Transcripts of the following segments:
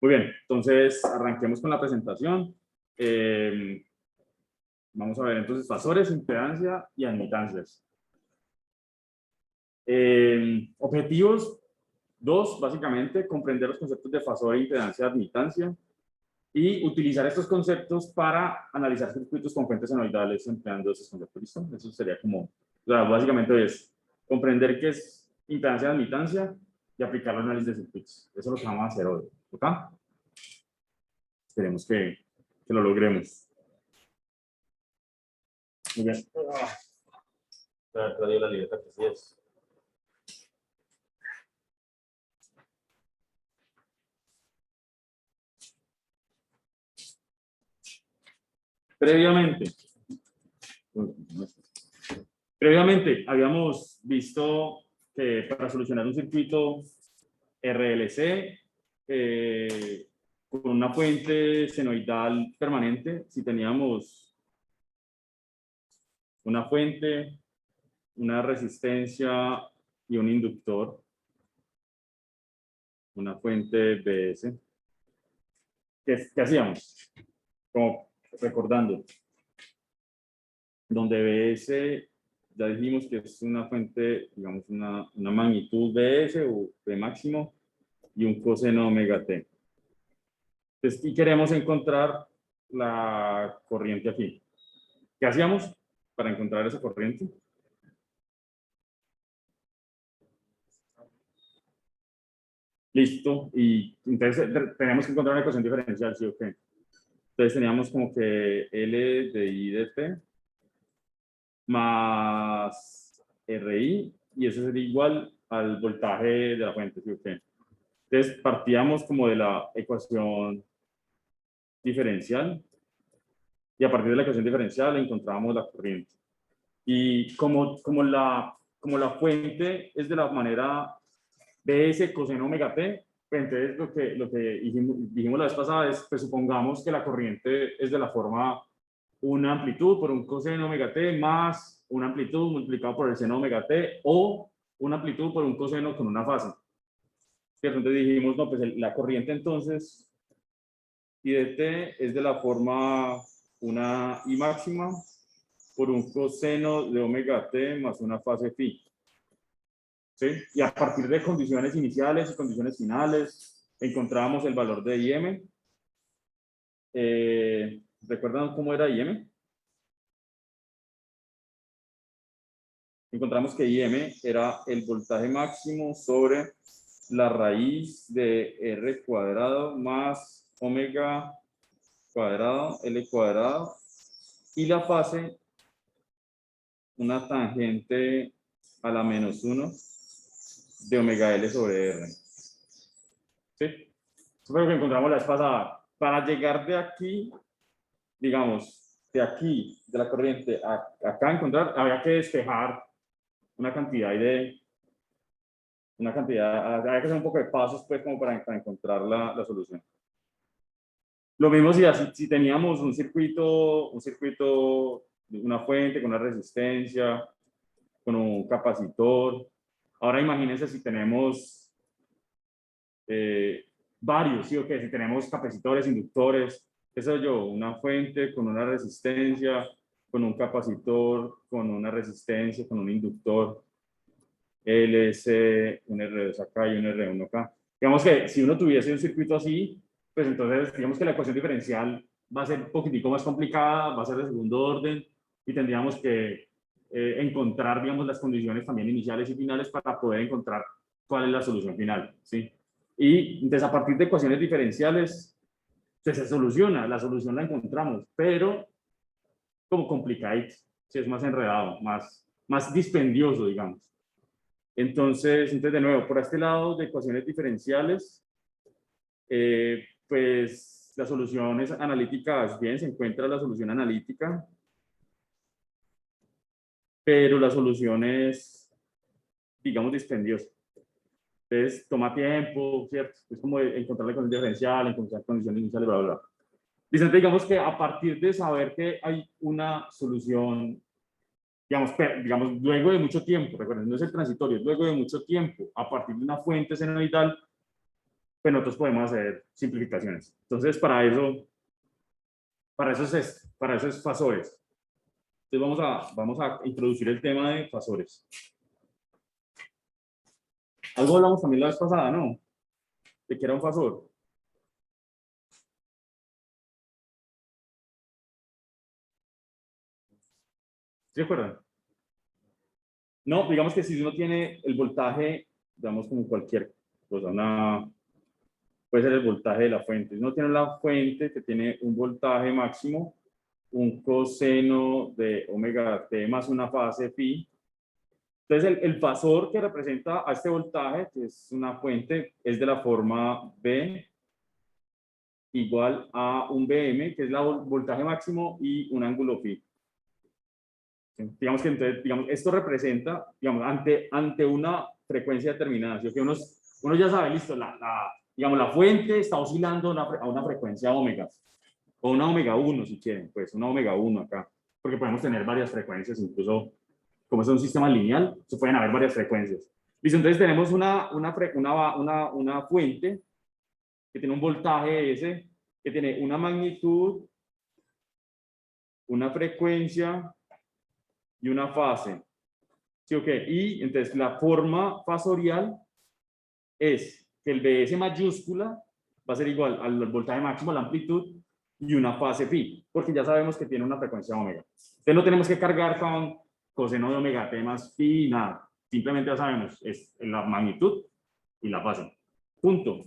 Muy bien, entonces arranquemos con la presentación. Vamos a ver entonces fasores, impedancia y admitancias. Objetivos 2, básicamente, comprender los conceptos de fasor, impedancia y admitancia y utilizar estos conceptos para analizar circuitos con fuentes senoidales empleando esos conceptos. ¿Listo? Eso sería como, o sea, básicamente es comprender qué es impedancia y admitancia y aplicar el análisis de circuitos. Eso es lo que vamos a hacer hoy. ¿Ok? Esperemos que lo logremos. Muy bien. Traído la libreta que sí es. Previamente habíamos visto que para solucionar un circuito RLC con una fuente senoidal permanente, si teníamos una fuente, una resistencia y un inductor, una fuente BS, ¿qué hacíamos? Como recordando, donde BS ya dijimos que es una fuente, digamos, una magnitud BS o B máximo y un coseno omega T. Entonces, y queremos encontrar la corriente aquí. ¿Qué hacíamos para encontrar esa corriente? Listo. Y entonces tenemos que encontrar una ecuación diferencial, ¿sí o qué? Entonces teníamos como que L de I de T más RI, y eso sería igual al voltaje de la fuente, ¿sí o qué? Entonces partíamos como de la ecuación diferencial, y a partir de la ecuación diferencial encontrábamos la corriente. Y como la fuente es de la manera BS coseno omega T, pues entonces lo que dijimos la vez pasada es, pues supongamos que la corriente es de la forma una amplitud por un coseno omega T más una amplitud multiplicado por el seno omega T o una amplitud por un coseno con una fase. ¿Cierto? Entonces dijimos, no, pues la corriente entonces I de T es de la forma una I máxima por un coseno de omega T más una fase phi. ¿Sí? Y a partir de condiciones iniciales y condiciones finales, encontramos el valor de IM. ¿Recuerdan cómo era IM? Encontramos que IM era el voltaje máximo sobre la raíz de R cuadrado más omega cuadrado, L cuadrado, y la fase, una tangente a la menos 1 de omega L sobre R. ¿Sí? Eso fue lo que encontramos la vez pasada. Para llegar de aquí, digamos, de aquí, de la corriente, a acá encontrar, había que despejar una cantidad había que hacer un poco de pasos, pues, como para encontrar la solución. Lo mismo si teníamos un circuito, una fuente con una resistencia, con un capacitor. Ahora imagínense si tenemos varios, ¿sí o qué? Si tenemos capacitores, inductores, qué sé yo, una fuente con una resistencia, con un capacitor, con una resistencia, con un inductor, LC, un R2 acá y un R1 acá. Digamos que si uno tuviese un circuito así, pues entonces digamos que la ecuación diferencial va a ser un poquitico más complicada, va a ser de segundo orden y tendríamos que encontrar, digamos, las condiciones también iniciales y finales para poder encontrar cuál es la solución final, ¿sí? Y entonces a partir de ecuaciones diferenciales, pues se soluciona, la solución la encontramos, pero como complicado, ¿sí? Es más enredado, más dispendioso, digamos. Entonces, de nuevo, por este lado de ecuaciones diferenciales, pues las soluciones analíticas, bien, se encuentra la solución analítica, pero la solución es, digamos, dispendiosa. Entonces, toma tiempo, ¿cierto? Es como encontrar la ecuación diferencial, encontrar condiciones iniciales, bla, bla, bla. Vicente, digamos que a partir de saber que hay una solución, digamos, luego de mucho tiempo, recuerden, no es el transitorio, luego de mucho tiempo, a partir de una fuente senoidal, pues nosotros podemos hacer simplificaciones. Entonces, para eso es fasores. Entonces, vamos a introducir el tema de fasores. Algo hablamos también la vez pasada, ¿no? De que era un fasor. ¿Se acuerdan? No, digamos que si uno tiene el voltaje, digamos como cualquier cosa, puede ser el voltaje de la fuente. Si uno tiene la fuente que tiene un voltaje máximo, un coseno de omega t más una fase phi. Entonces, el fasor que representa a este voltaje, que es una fuente, es de la forma B igual a un Bm, que es el voltaje máximo, y un ángulo phi. Digamos que entonces, esto representa, ante una frecuencia determinada. ¿Sí? Que uno ya sabe, listo, la fuente está oscilando a una frecuencia omega, o una omega 1 si quieren, pues una omega 1 acá, porque podemos tener varias frecuencias, incluso como es un sistema lineal, se pueden haber varias frecuencias. Listo, entonces tenemos una fuente que tiene un voltaje S, que tiene una magnitud, una frecuencia y una fase. ¿Sí o qué? Y entonces la forma fasorial es que el BS mayúscula va a ser igual al voltaje máximo, la amplitud, y una fase phi, porque ya sabemos que tiene una frecuencia omega. Entonces no tenemos que cargar con coseno de omega t más phi, nada. Simplemente ya sabemos, es la magnitud y la fase. Punto.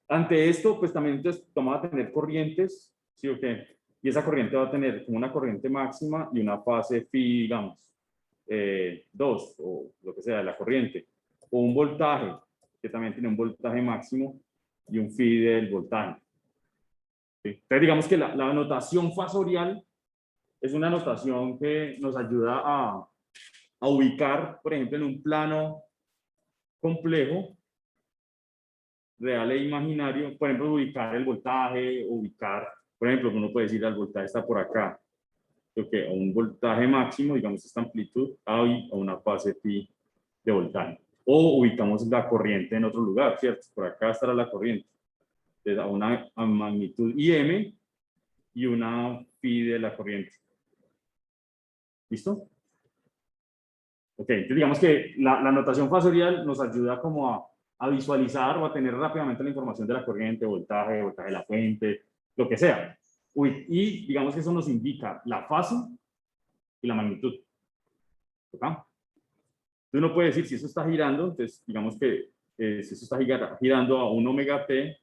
Ante esto, pues también entonces vamos a tener corrientes, ¿sí o qué? Y esa corriente va a tener como una corriente máxima y una fase phi, digamos, 2 o lo que sea de la corriente, o un voltaje que también tiene un voltaje máximo y un phi del voltaje. ¿Sí? Entonces digamos que la notación fasorial es una notación que nos ayuda a ubicar, por ejemplo, en un plano complejo, real e imaginario, por ejemplo, ubicar el voltaje, ubicar, por ejemplo, uno puede decir el voltaje está por acá, que a un voltaje máximo, digamos esta amplitud, a una fase phi de voltaje. O ubicamos la corriente en otro lugar, ¿cierto? Por acá estará la corriente. Entonces, a una magnitud IM y una phi de la corriente. ¿Listo? Ok, entonces digamos que la notación fasorial nos ayuda como a visualizar o a tener rápidamente la información de la corriente, voltaje, voltaje de la fuente, lo que sea. Y digamos que eso nos indica la fase y la magnitud. ¿Ok? Entonces uno puede decir si eso está girando, entonces digamos que si eso está girando a un omega t,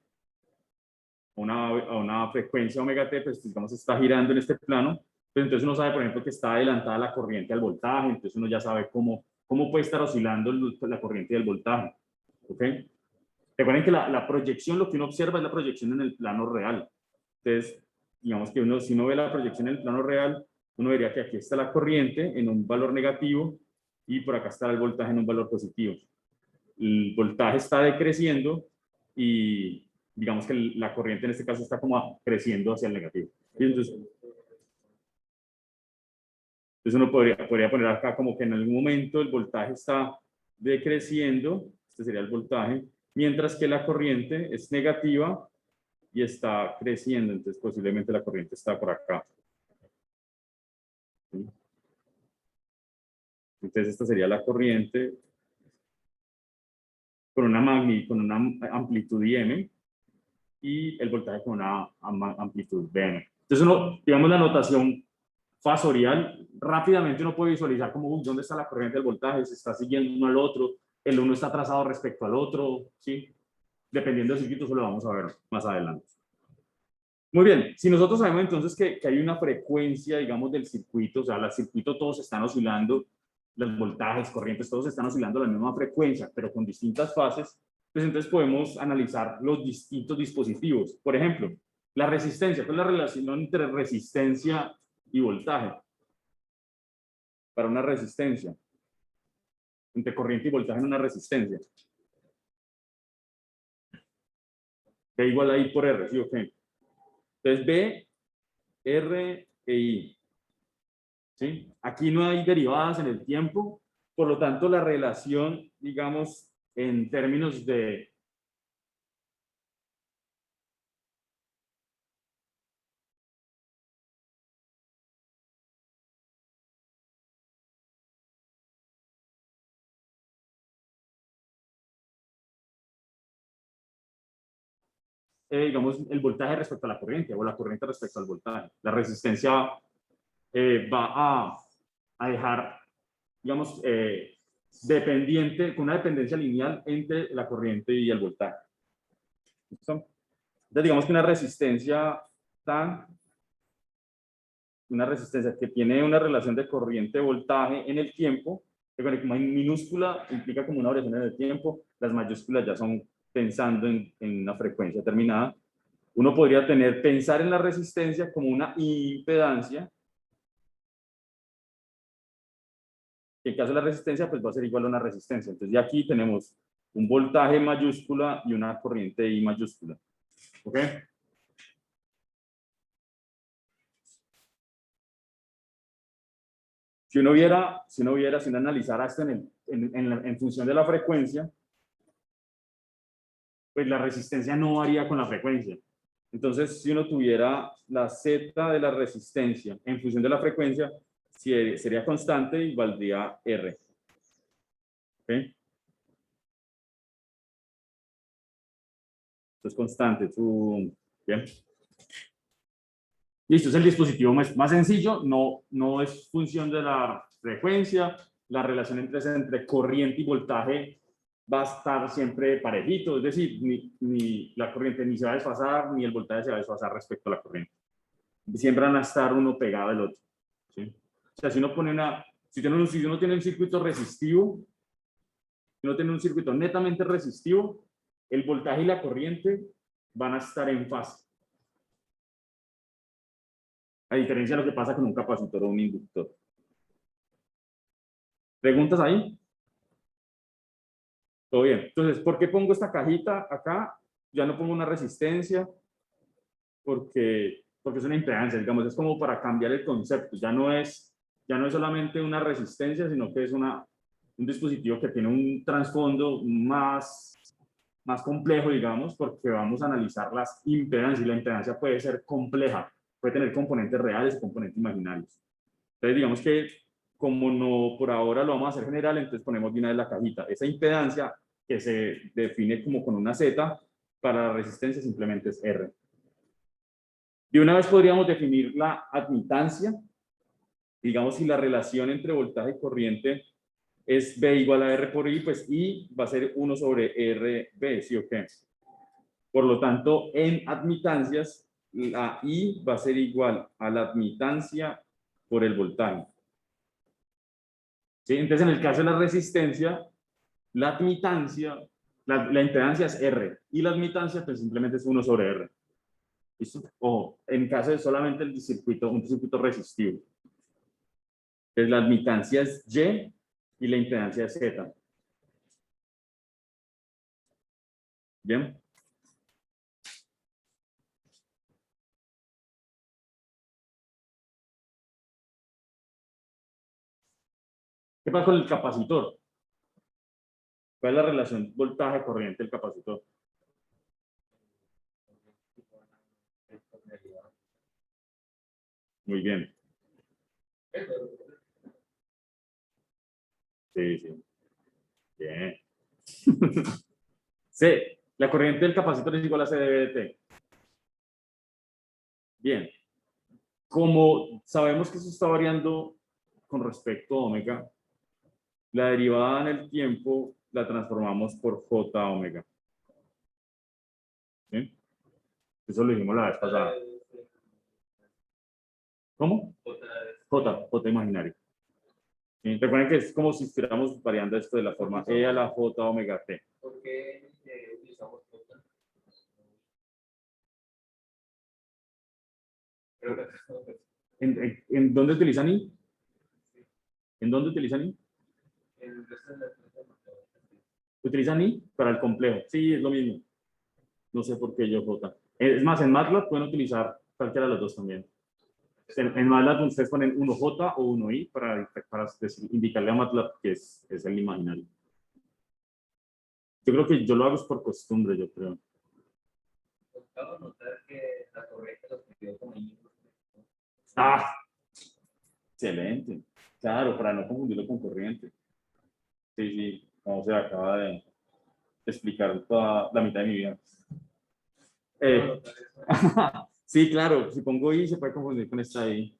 a una frecuencia omega t, pues digamos está girando en este plano, pues entonces uno sabe, por ejemplo, que está adelantada la corriente al voltaje, entonces uno ya sabe cómo puede estar oscilando la corriente del voltaje. ¿Ok? Recuerden que la proyección, lo que uno observa es la proyección en el plano real. Entonces, digamos que si uno ve la proyección en el plano real, uno vería que aquí está la corriente en un valor negativo y por acá está el voltaje en un valor positivo. El voltaje está decreciendo y digamos que la corriente en este caso está como creciendo hacia el negativo. Y entonces uno podría poner acá como que en algún momento el voltaje está decreciendo, este sería el voltaje, mientras que la corriente es negativa y está creciendo, entonces posiblemente la corriente está por acá. ¿Sí? Entonces esta sería la corriente con una amplitud IM y el voltaje con una amplitud BM. Entonces uno, digamos la notación fasorial, rápidamente uno puede visualizar como dónde está la corriente del voltaje, se está siguiendo uno al otro, el uno está trazado respecto al otro, ¿sí? Dependiendo del circuito, eso lo vamos a ver más adelante. Muy bien, si nosotros sabemos entonces que hay una frecuencia, digamos, del circuito, o sea, el circuito todos están oscilando, los voltajes, corrientes, todos están oscilando a la misma frecuencia, pero con distintas fases, pues entonces podemos analizar los distintos dispositivos. Por ejemplo, la resistencia, ¿cuál es la relación entre resistencia y voltaje? Para una resistencia, entre corriente y voltaje en una resistencia. Que igual a I por R, ¿sí o qué? Entonces, B, R e I. ¿Sí? Aquí no hay derivadas en el tiempo, por lo tanto la relación, digamos, en términos de digamos, el voltaje respecto a la corriente o la corriente respecto al voltaje. La resistencia va a dejar, digamos, dependiente, con una dependencia lineal entre la corriente y el voltaje. ¿Listo? Entonces, digamos que una resistencia que tiene una relación de corriente-voltaje en el tiempo, que como hay minúscula implica como una variación en el tiempo, las mayúsculas ya son pensando en una frecuencia determinada. Uno podría pensar en la resistencia como una impedancia, que en caso de la resistencia pues va a ser igual a una resistencia. Entonces ya aquí tenemos un voltaje mayúscula y una corriente I mayúscula. ¿Ok? Si uno analizara esto en función de la frecuencia, pues la resistencia no varía con la frecuencia. Entonces, si uno tuviera la Z de la resistencia en función de la frecuencia, sería constante y valdría R. ¿Ok? Esto es constante. Bien. Listo, es el dispositivo más sencillo, no es función de la frecuencia, la relación entre corriente y voltaje va a estar siempre parejito, es decir, ni la corriente ni se va a desfasar, ni el voltaje se va a desfasar respecto a la corriente. Siempre van a estar uno pegado al otro. ¿Sí? O sea, si uno si uno tiene un circuito resistivo, si uno tiene un circuito netamente resistivo, el voltaje y la corriente van a estar en fase. A diferencia de lo que pasa con un capacitor o un inductor. ¿Preguntas ahí? Todo bien. Entonces, ¿por qué pongo esta cajita acá? Ya no pongo una resistencia porque es una impedancia, digamos, es como para cambiar el concepto. Ya no es solamente una resistencia, sino que es un dispositivo que tiene un trasfondo más complejo, digamos, porque vamos a analizar las impedancias y la impedancia puede ser compleja, puede tener componentes reales y componentes imaginarios. Entonces, digamos que como no por ahora lo vamos a hacer general, entonces ponemos de una vez la cajita. Esa impedancia que se define como con una Z, para la resistencia simplemente es R. De una vez podríamos definir la admitancia, digamos si la relación entre voltaje y corriente es B igual a R por I, pues I va a ser 1 sobre RB, ¿sí o qué? Por lo tanto, en admitancias, la I va a ser igual a la admitancia por el voltaje. ¿Sí? Entonces, en el caso de la resistencia, la admitancia, la impedancia es R y la admitancia pues simplemente es 1 sobre R. ¿Listo? O en caso de solamente un circuito resistivo. Entonces, la admitancia es Y y la impedancia es Z. ¿Bien? ¿Qué pasa con el capacitor? ¿Cuál es la relación voltaje-corriente del capacitor? Muy bien. Sí, sí. Bien. C. La corriente del capacitor es igual a C dB de T. Bien. Como sabemos que eso está variando con respecto a omega, la derivada en el tiempo la transformamos por J omega. ¿Sí? Eso lo dijimos la vez pasada. ¿Cómo? J imaginario. ¿Sí? Recuerden que es como si estuviéramos variando esto de la forma E a la J omega T. ¿Por qué utilizamos J? ¿En dónde utilizan I? ¿En dónde utilizan I? El resto de las ¿Utilizan I? Para el complejo. Sí, es lo mismo. No sé por qué yo J. Es más, en MATLAB pueden utilizar cualquiera de los dos también. En MATLAB ustedes ponen 1J o 1I para indicarle a MATLAB que es el imaginario. Yo creo que yo lo hago por costumbre, yo creo. Acabo de notar que la corriente lo escribió como I. ¡Ah! Excelente. Claro, para no confundirlo con corriente. Sí, sí. Como se acaba de explicar toda la mitad de mi vida. Eh, sí, claro, si pongo I se puede confundir con esta I.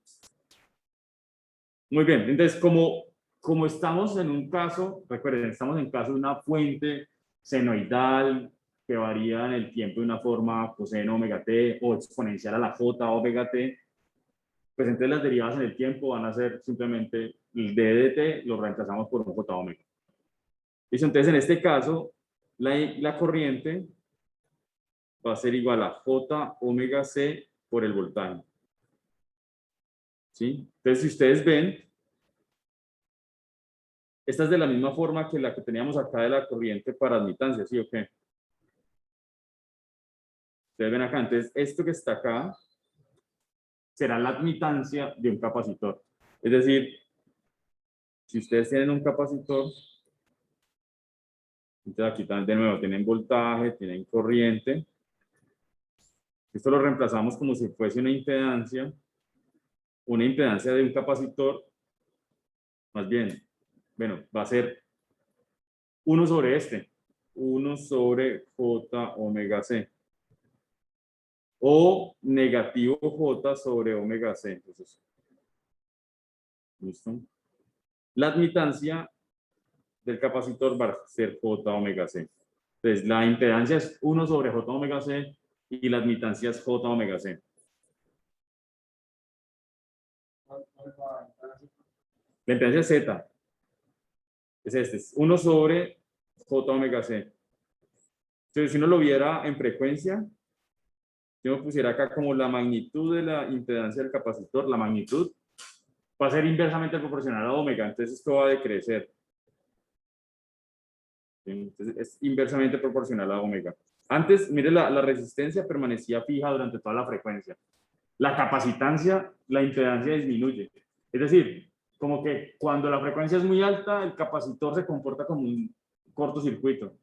Muy bien, entonces como estamos en un caso, recuerden, estamos en caso de una fuente senoidal que varía en el tiempo de una forma coseno omega t o exponencial a la j omega t, pues entonces las derivadas en el tiempo van a ser simplemente el d de t lo reemplazamos por un j omega. ¿Listo? Entonces en este caso la corriente va a ser igual a j omega c por el voltaje. ¿Sí? Entonces si ustedes ven, esta es de la misma forma que la que teníamos acá de la corriente para admitancia, ¿sí o qué? Ustedes ven acá, entonces esto que está acá será la admitancia de un capacitor. Es decir, si ustedes tienen un capacitor, entonces aquí de nuevo tienen voltaje, tienen corriente. Esto lo reemplazamos como si fuese una impedancia de un capacitor, más bien, bueno, va a ser 1 sobre 1 sobre J omega C. O negativo J sobre omega C. Entonces, ¿listo? La admitancia del capacitor va a ser J omega C. Entonces, la impedancia es 1 sobre J omega C y la admitancia es J omega C. La impedancia es Z. Es 1 sobre J omega C. Entonces, si uno lo viera en frecuencia, si uno pusiera acá como la magnitud de la impedancia del capacitor, la magnitud va a ser inversamente proporcional a omega. Entonces, esto va a decrecer. Entonces, es inversamente proporcional a omega. Antes, mire, la resistencia permanecía fija durante toda la frecuencia. La capacitancia, la impedancia disminuye. Es decir, como que cuando la frecuencia es muy alta, el capacitor se comporta como un cortocircuito.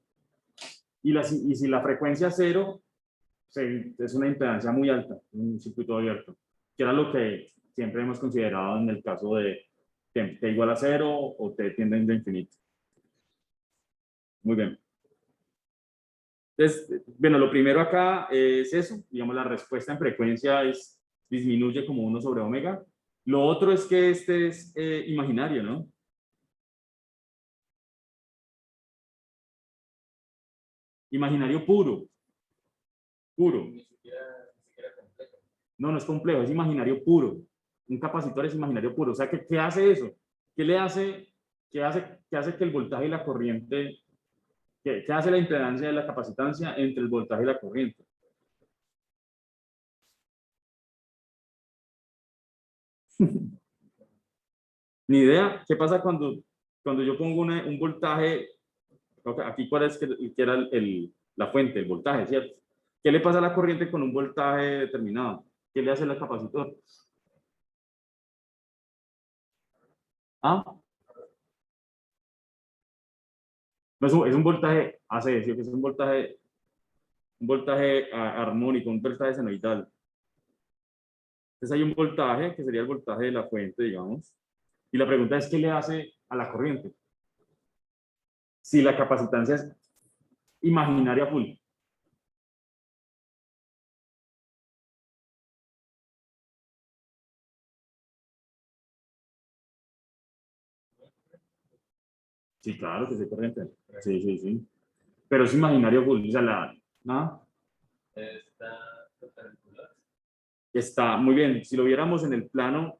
Y si la frecuencia es cero, es una impedancia muy alta, un circuito abierto, que era lo que siempre hemos considerado en el caso de t igual a cero o t tiende a infinito. Muy bien. Entonces, bueno, lo primero acá es eso, digamos, la respuesta en frecuencia disminuye como 1 sobre omega. Lo otro es que este es imaginario, ¿no? Imaginario puro, puro. Ni siquiera completo. No, no es complejo, es imaginario puro. Un capacitor es imaginario puro. O sea, ¿qué hace eso? ¿Qué le hace, qué hace que el voltaje y la corriente, qué hace la impedancia de la capacitancia entre el voltaje y la corriente? Ni idea. ¿Qué pasa cuando yo pongo un voltaje? Aquí, ¿cuál es que era la fuente, el voltaje, ¿cierto? ¿Qué le pasa a la corriente con un voltaje determinado? ¿Qué le hace el capacitor? ¿Ah? No, es un voltaje AC, ¿sí? Es un voltaje armónico, un voltaje senoidal. Entonces hay un voltaje que sería el voltaje de la fuente, digamos. Y la pregunta es, ¿qué le hace a la corriente? Si la capacitancia es imaginaria full. Sí, claro que sí, corriente. Sí, sí, sí. Pero es imaginario full. O sea, ¿no? Está perpendicular. Está muy bien. Si lo viéramos en el plano,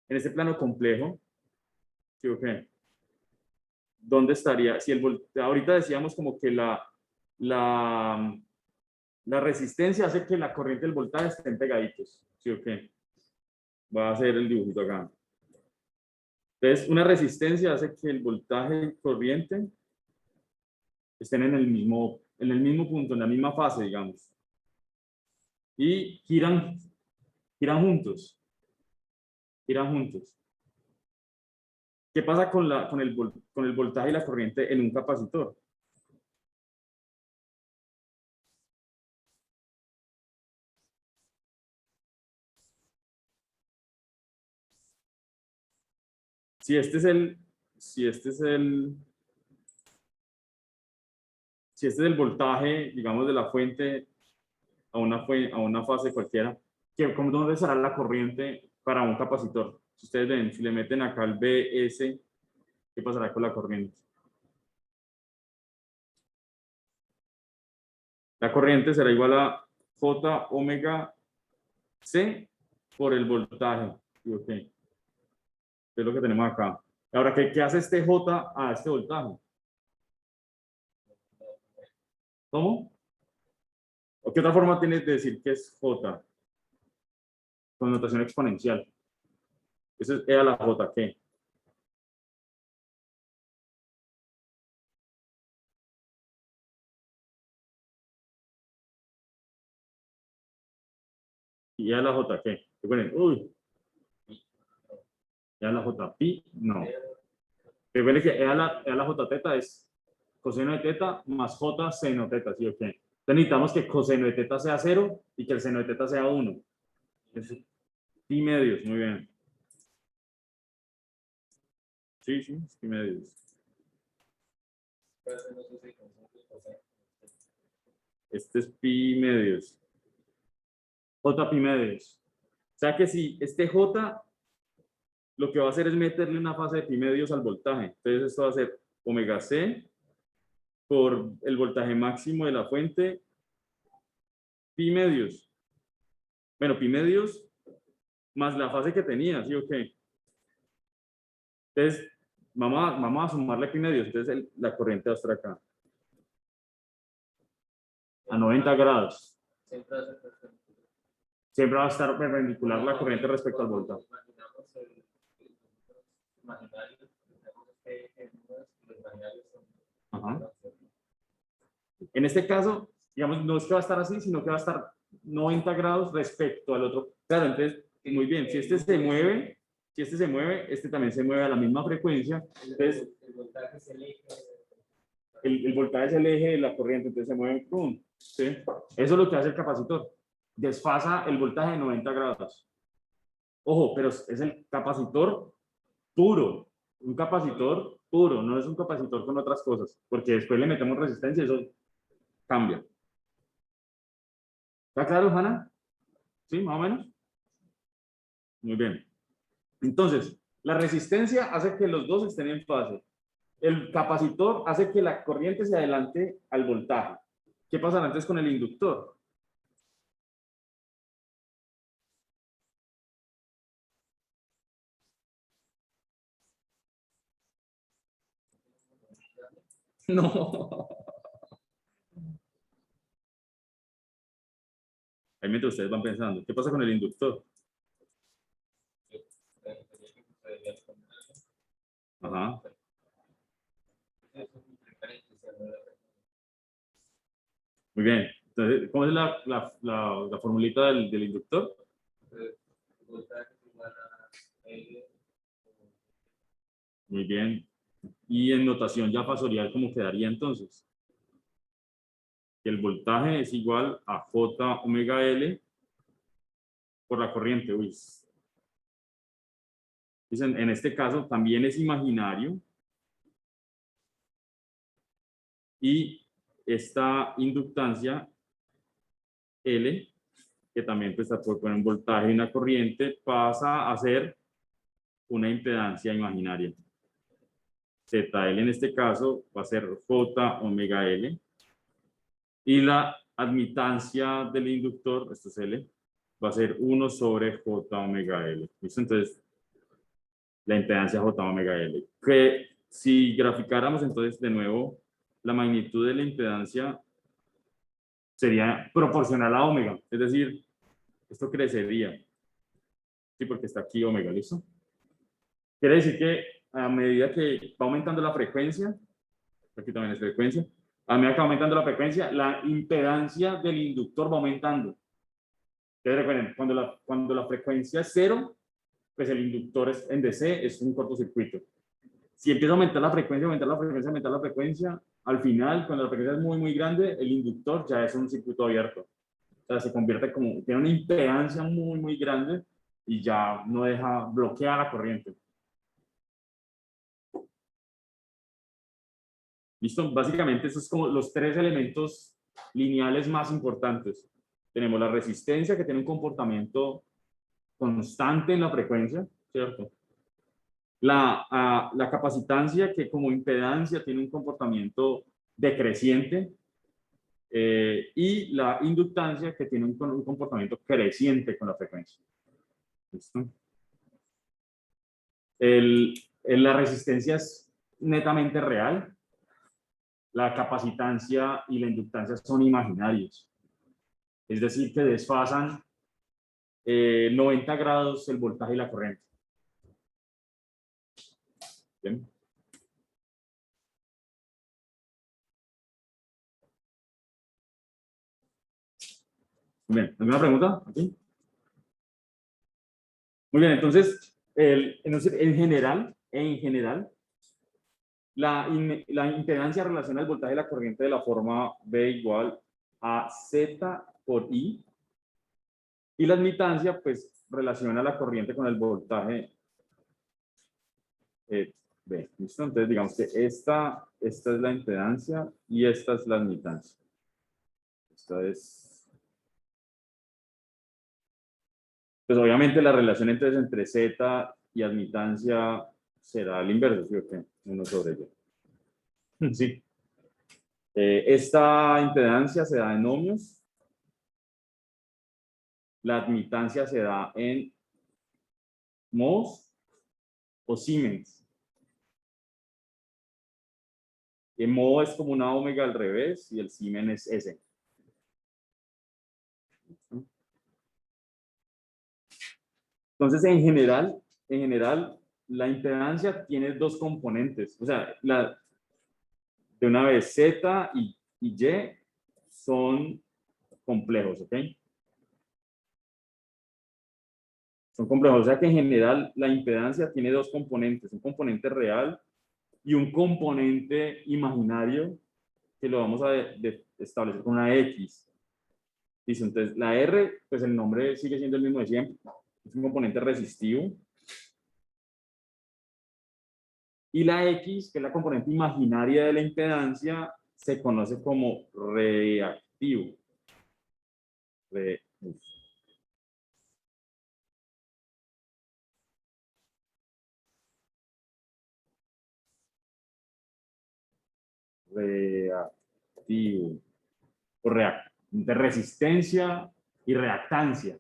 en este plano complejo, ¿sí o qué? ¿Dónde estaría? Si ahorita decíamos como que la, la resistencia hace que la corriente y el voltaje estén pegaditos, ¿sí o qué? Va a ser el dibujito acá. Entonces, una resistencia hace que el voltaje y corriente estén en el mismo punto, en la misma fase, digamos. Y giran juntos, giran juntos. ¿Qué pasa con el voltaje y la corriente en un capacitor? Si este es el, si este es el, si este es el voltaje, digamos, de la fuente a una fase cualquiera, ¿dónde será la corriente para un capacitor? Si ustedes ven, si le meten acá el BS, ¿qué pasará con la corriente? La corriente será igual a J omega C por el voltaje. Ok. Es lo que tenemos acá. Ahora, ¿qué hace este J a este voltaje? ¿Cómo? ¿O qué otra forma tienes de decir que es J? Con notación exponencial. Eso es E a la J, ¿qué? ¿Y E a la J, qué? Uy, E a la J, pi, no. Recuerden que E a la J teta es coseno de teta más J seno teta, ¿sí o qué? Entonces necesitamos que coseno de teta sea 0 y que el seno de teta sea 1. Es pi medios, muy bien. Sí, sí, pi medios. Este es pi medios. J pi medios. O sea que si este J lo que va a hacer es meterle una fase de pi medios al voltaje. Entonces esto va a ser omega C por el voltaje máximo de la fuente, pi medios. Bueno, pi medios más la fase que tenía, ¿sí o qué? Entonces, vamos a sumarle pi medios. Entonces la corriente va a estar acá. A 90 grados. Siempre va a estar perpendicular la corriente respecto al voltaje. Ajá. En este caso, digamos, no es que va a estar así, sino que va a estar 90 grados respecto al otro. Claro, entonces, muy bien, si este se mueve, este también se mueve a la misma frecuencia. Entonces, el voltaje es el eje de la corriente, entonces se mueve. ¡Pum! ¿Sí? Eso es lo que hace el capacitor. Desfasa el voltaje de 90 grados. Ojo, pero es el capacitor puro. Un capacitor puro, no es un capacitor con otras cosas, porque después le metemos resistencia y eso cambia. ¿Está claro, Hanna? ¿Sí, más o menos? Muy bien. Entonces, la resistencia hace que los dos estén en fase. El capacitor hace que la corriente se adelante al voltaje. ¿Qué pasa antes con el inductor? No. Ahí mientras ustedes van pensando, ¿qué pasa con el inductor? Ajá. Muy bien. Entonces, ¿cómo es la formulita del inductor? Muy bien. Y en notación ya fasorial, ¿cómo quedaría entonces? Que el voltaje es igual a J omega L por la corriente. Uy. Dicen, en este caso también es imaginario y esta inductancia L, que también pues, por un voltaje y una corriente, pasa a ser una impedancia imaginaria. ZL en este caso va a ser J omega L y la admitancia del inductor, esto es L, va a ser 1 sobre J omega L. ¿Listo? Entonces, la impedancia J omega L. Que si graficáramos entonces de nuevo la magnitud de la impedancia sería proporcional a omega, es decir, esto crecería. Sí, porque está aquí omega, ¿listo? Quiere decir que a medida que va aumentando la frecuencia, aquí también es frecuencia, a medida que va aumentando la frecuencia, la impedancia del inductor va aumentando. Entonces recuerden, cuando la frecuencia es 0, pues el inductor en DC es un cortocircuito. Si empieza a aumentar la frecuencia, aumentar la frecuencia, al final, cuando la frecuencia es muy, muy grande, el inductor ya es un circuito abierto. O sea, se convierte como, tiene una impedancia muy, muy grande y ya no deja, bloquea la corriente. ¿Listo? Básicamente, esos son como los tres elementos lineales más importantes. Tenemos la resistencia, que tiene un comportamiento constante en la frecuencia, ¿cierto? La capacitancia, que como impedancia tiene un comportamiento decreciente, y la inductancia, que tiene un comportamiento creciente con la frecuencia. ¿Listo? La resistencia es netamente real. La capacitancia y la inductancia son imaginarios. Es decir, que desfasan 90 grados el voltaje y la corriente. ¿Bien? Muy bien. ¿Alguna pregunta? ¿Aquí? Muy bien, entonces, en general, la impedancia relaciona el voltaje y la corriente de la forma B igual a Z por I, y la admitancia, pues, relaciona la corriente con el voltaje B. ¿Listo? Entonces, digamos que esta es la impedancia y esta es la admitancia. Esta es... Pues obviamente la relación entre Z y admitancia será al inverso, ¿sí o qué? 1 sobre Y. Sí. Esta impedancia se da en ohmios. La admitancia se da en mhos o Siemens. El mho es como una omega al revés y el Siemens es S. Entonces, en general, la impedancia tiene dos componentes. O sea, de una vez Z y Y son complejos, ¿ok? Son complejos. O sea que en general la impedancia tiene dos componentes, un componente real y un componente imaginario que lo vamos a establecer con una X. Listo, entonces la R, pues el nombre sigue siendo el mismo de siempre, es un componente resistivo. Y la X, que es la componente imaginaria de la impedancia, se conoce como reactivo. Reactivo. De resistencia y reactancia.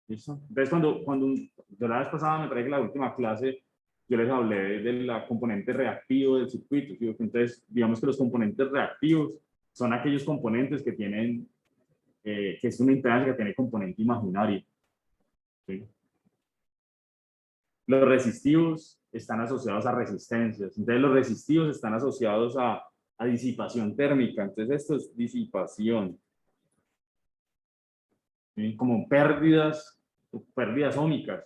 ¿Listo? Entonces, cuando yo la vez pasada, me parece que la última clase, yo les hablé de la componente reactivo del circuito. ¿Sí? Entonces, digamos que los componentes reactivos son aquellos componentes que tienen, que es una impedancia que tiene componente imaginario. ¿Sí? Los resistivos están asociados a resistencias. Entonces, los resistivos están asociados a disipación térmica. Entonces, esto es disipación. ¿Sí? Como pérdidas ómicas.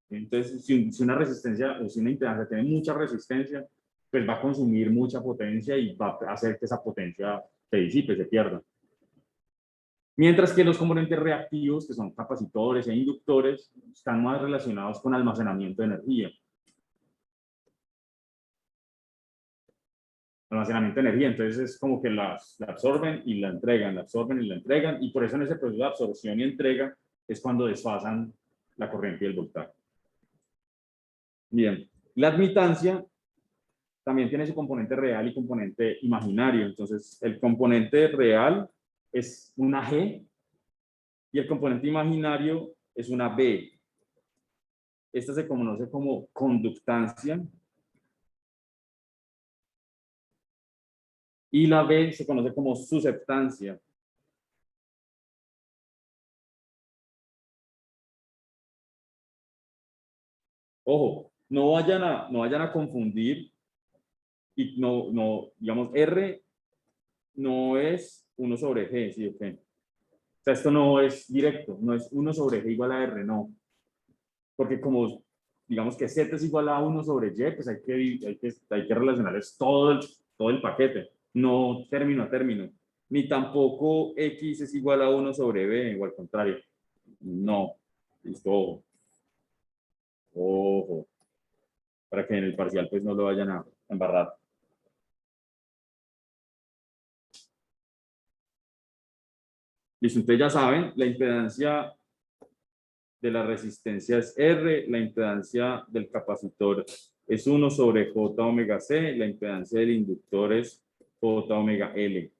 Entonces, si una resistencia o si una impedancia tiene mucha resistencia, pues va a consumir mucha potencia y va a hacer que esa potencia se disipe, se pierda. Mientras que los componentes reactivos, que son capacitores e inductores, están más relacionados con almacenamiento de energía. Almacenamiento de energía, entonces es como que la absorben y la entregan, la absorben y la entregan, y por eso en ese proceso de absorción y entrega es cuando desfasan la corriente y el voltaje. Bien, la admitancia también tiene su componente real y componente imaginario. Entonces, el componente real es una G y el componente imaginario es una B. Esta se conoce como conductancia y la B se conoce como susceptancia. Ojo, no vayan a confundir y digamos, R no es 1 sobre G, ¿sí? Okay. O sea, esto no es directo, no es 1 sobre G igual a R, no. Porque como digamos que Z es igual a 1 sobre Y, pues hay que relacionarles todo el paquete, no término a término. Ni tampoco X es igual a 1 sobre B, o al contrario. No. Listo, ojo. Ojo. Para que en el parcial pues no lo vayan a embarrar. Listo, entonces ya saben, la impedancia de la resistencia es R, la impedancia del capacitor es 1 sobre J omega C, la impedancia del inductor es J omega L.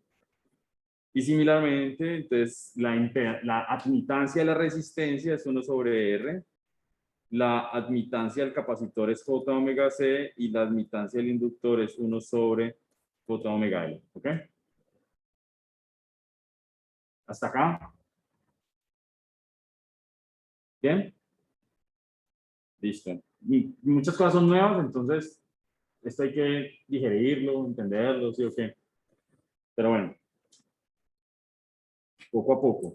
Y similarmente, entonces, la admitancia de la resistencia es 1 sobre R, la admitancia del capacitor es J omega C y la admitancia del inductor es 1 sobre J omega L. ¿Ok? ¿Hasta acá? ¿Bien? Listo. Y muchas cosas son nuevas, entonces esto hay que digerirlo, entenderlo, ¿sí o qué? Pero bueno, poco a poco.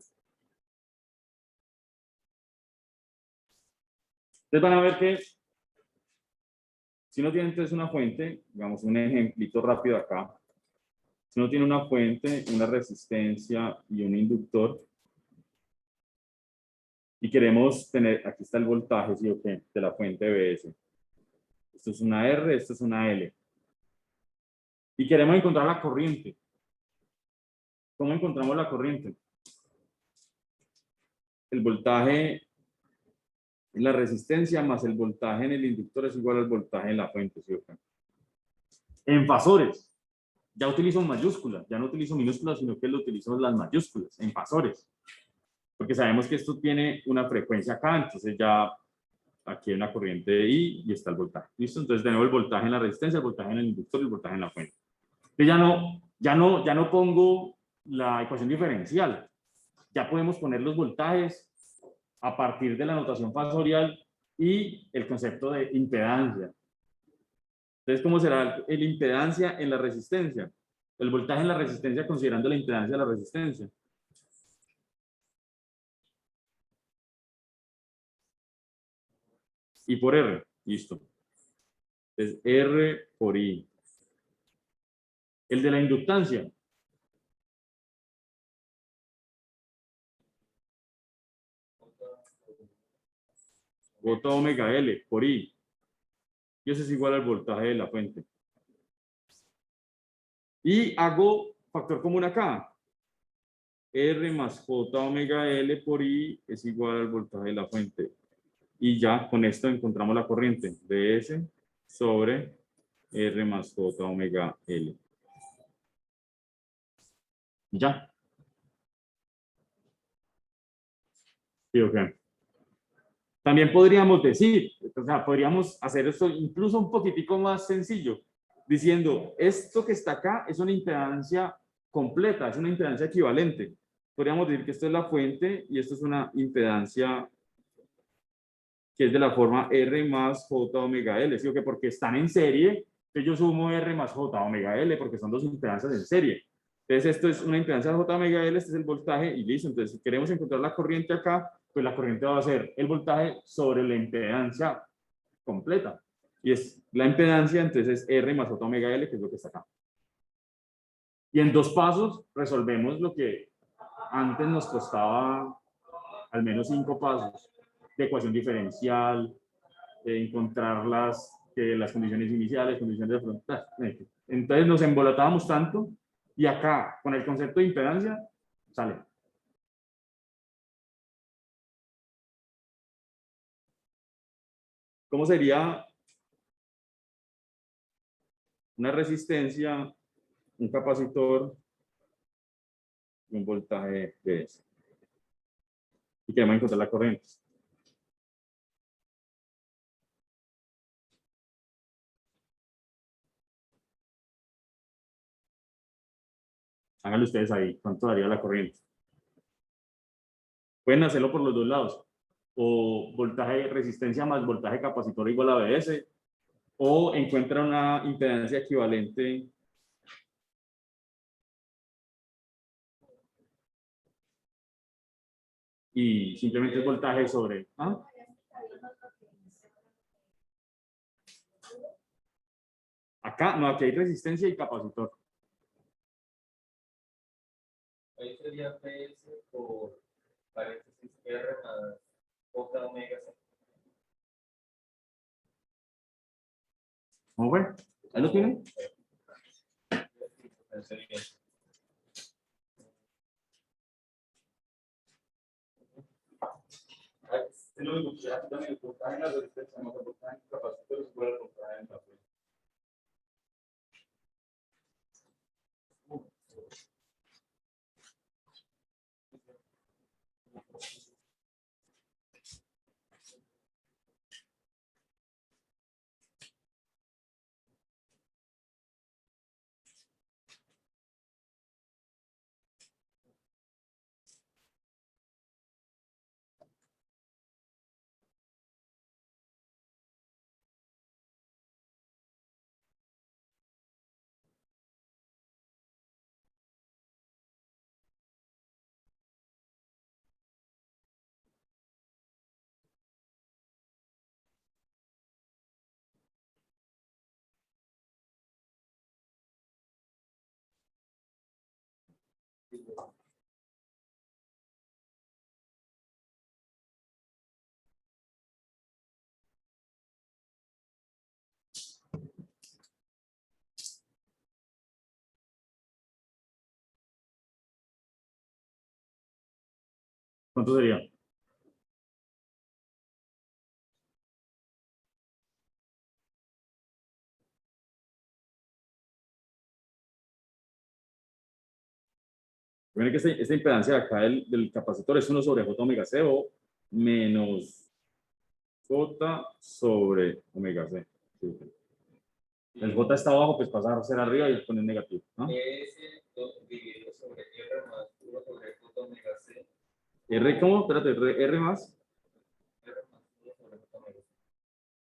Ustedes van a ver que si uno tiene entonces una fuente, digamos un ejemplito rápido acá, si uno tiene una fuente, una resistencia y un inductor, y queremos tener, aquí está el voltaje, ¿sí o qué? De la fuente BS. Esto es una R, esto es una L. Y queremos encontrar la corriente. ¿Cómo encontramos la corriente? El voltaje en la resistencia más el voltaje en el inductor es igual al voltaje en la fuente, ¿sí o qué? En fasores. Ya utilizo mayúsculas, ya no utilizo minúsculas, sino que lo utilizo las mayúsculas, en fasores. Porque sabemos que esto tiene una frecuencia acá, entonces ya aquí hay una corriente de I y está el voltaje. ¿Listo? Entonces tenemos el voltaje en la resistencia, el voltaje en el inductor y el voltaje en la fuente. Entonces ya no pongo la ecuación diferencial. Ya podemos poner los voltajes a partir de la notación fasorial y el concepto de impedancia. Entonces, ¿cómo será la impedancia en la resistencia? El voltaje en la resistencia considerando la impedancia de la resistencia. I por R. Listo. Es R por I. El de la inductancia. J omega L por I. Y eso es igual al voltaje de la fuente. Y hago factor común acá. R más J omega L por I es igual al voltaje de la fuente. Y ya con esto encontramos la corriente. Ds sobre R más J omega L. Ya. ¿Sí o qué? También podríamos decir, o sea, podríamos hacer esto incluso un poquitico más sencillo, diciendo, esto que está acá es una impedancia completa, es una impedancia equivalente. Podríamos decir que esto es la fuente y esto es una impedancia que es de la forma R más J omega L, ¿sí o qué? Porque están en serie, entonces yo sumo R más J omega L porque son dos impedancias en serie. Entonces esto es una impedancia de J omega L, este es el voltaje y listo. Entonces si queremos encontrar la corriente acá, pues la corriente va a ser el voltaje sobre la impedancia completa. Y es la impedancia, entonces es R más J omega L, que es lo que está acá. Y en 2 pasos resolvemos lo que antes nos costaba al menos 5 pasos de ecuación diferencial, encontrar las condiciones iniciales, condiciones de frontal. Entonces nos embolatábamos tanto y acá con el concepto de impedancia sale. ¿Cómo sería una resistencia, un capacitor y un voltaje de ese? Y queremos encontrar la corriente. Háganlo ustedes ahí, ¿cuánto daría la corriente? Pueden hacerlo por los dos lados. O voltaje resistencia más voltaje capacitor igual a BS. O encuentran una impedancia equivalente y simplemente es voltaje sobre. ¿Ah? Acá, no, aquí hay resistencia y capacitor. Ahí sería PS por paréntesis R más J omega C. ¿Cómo fue? ¿Ahí lo tienen? Sería es lo mismo que ya también el voltaje en la resistencia, no el voltaje en el capacitor es igual al voltaje en la fuente. ¿Cuánto sería? Miren que esta impedancia de acá del capacitor es 1 sobre J omega C o menos J sobre omega C. Sí. El J está abajo, pues pasa a ser arriba y poner negativo, ¿no? S dividido sobre R más 1 sobre J omega C. R, ¿cómo? Espérate, R más. R más 1 sobre J omega C.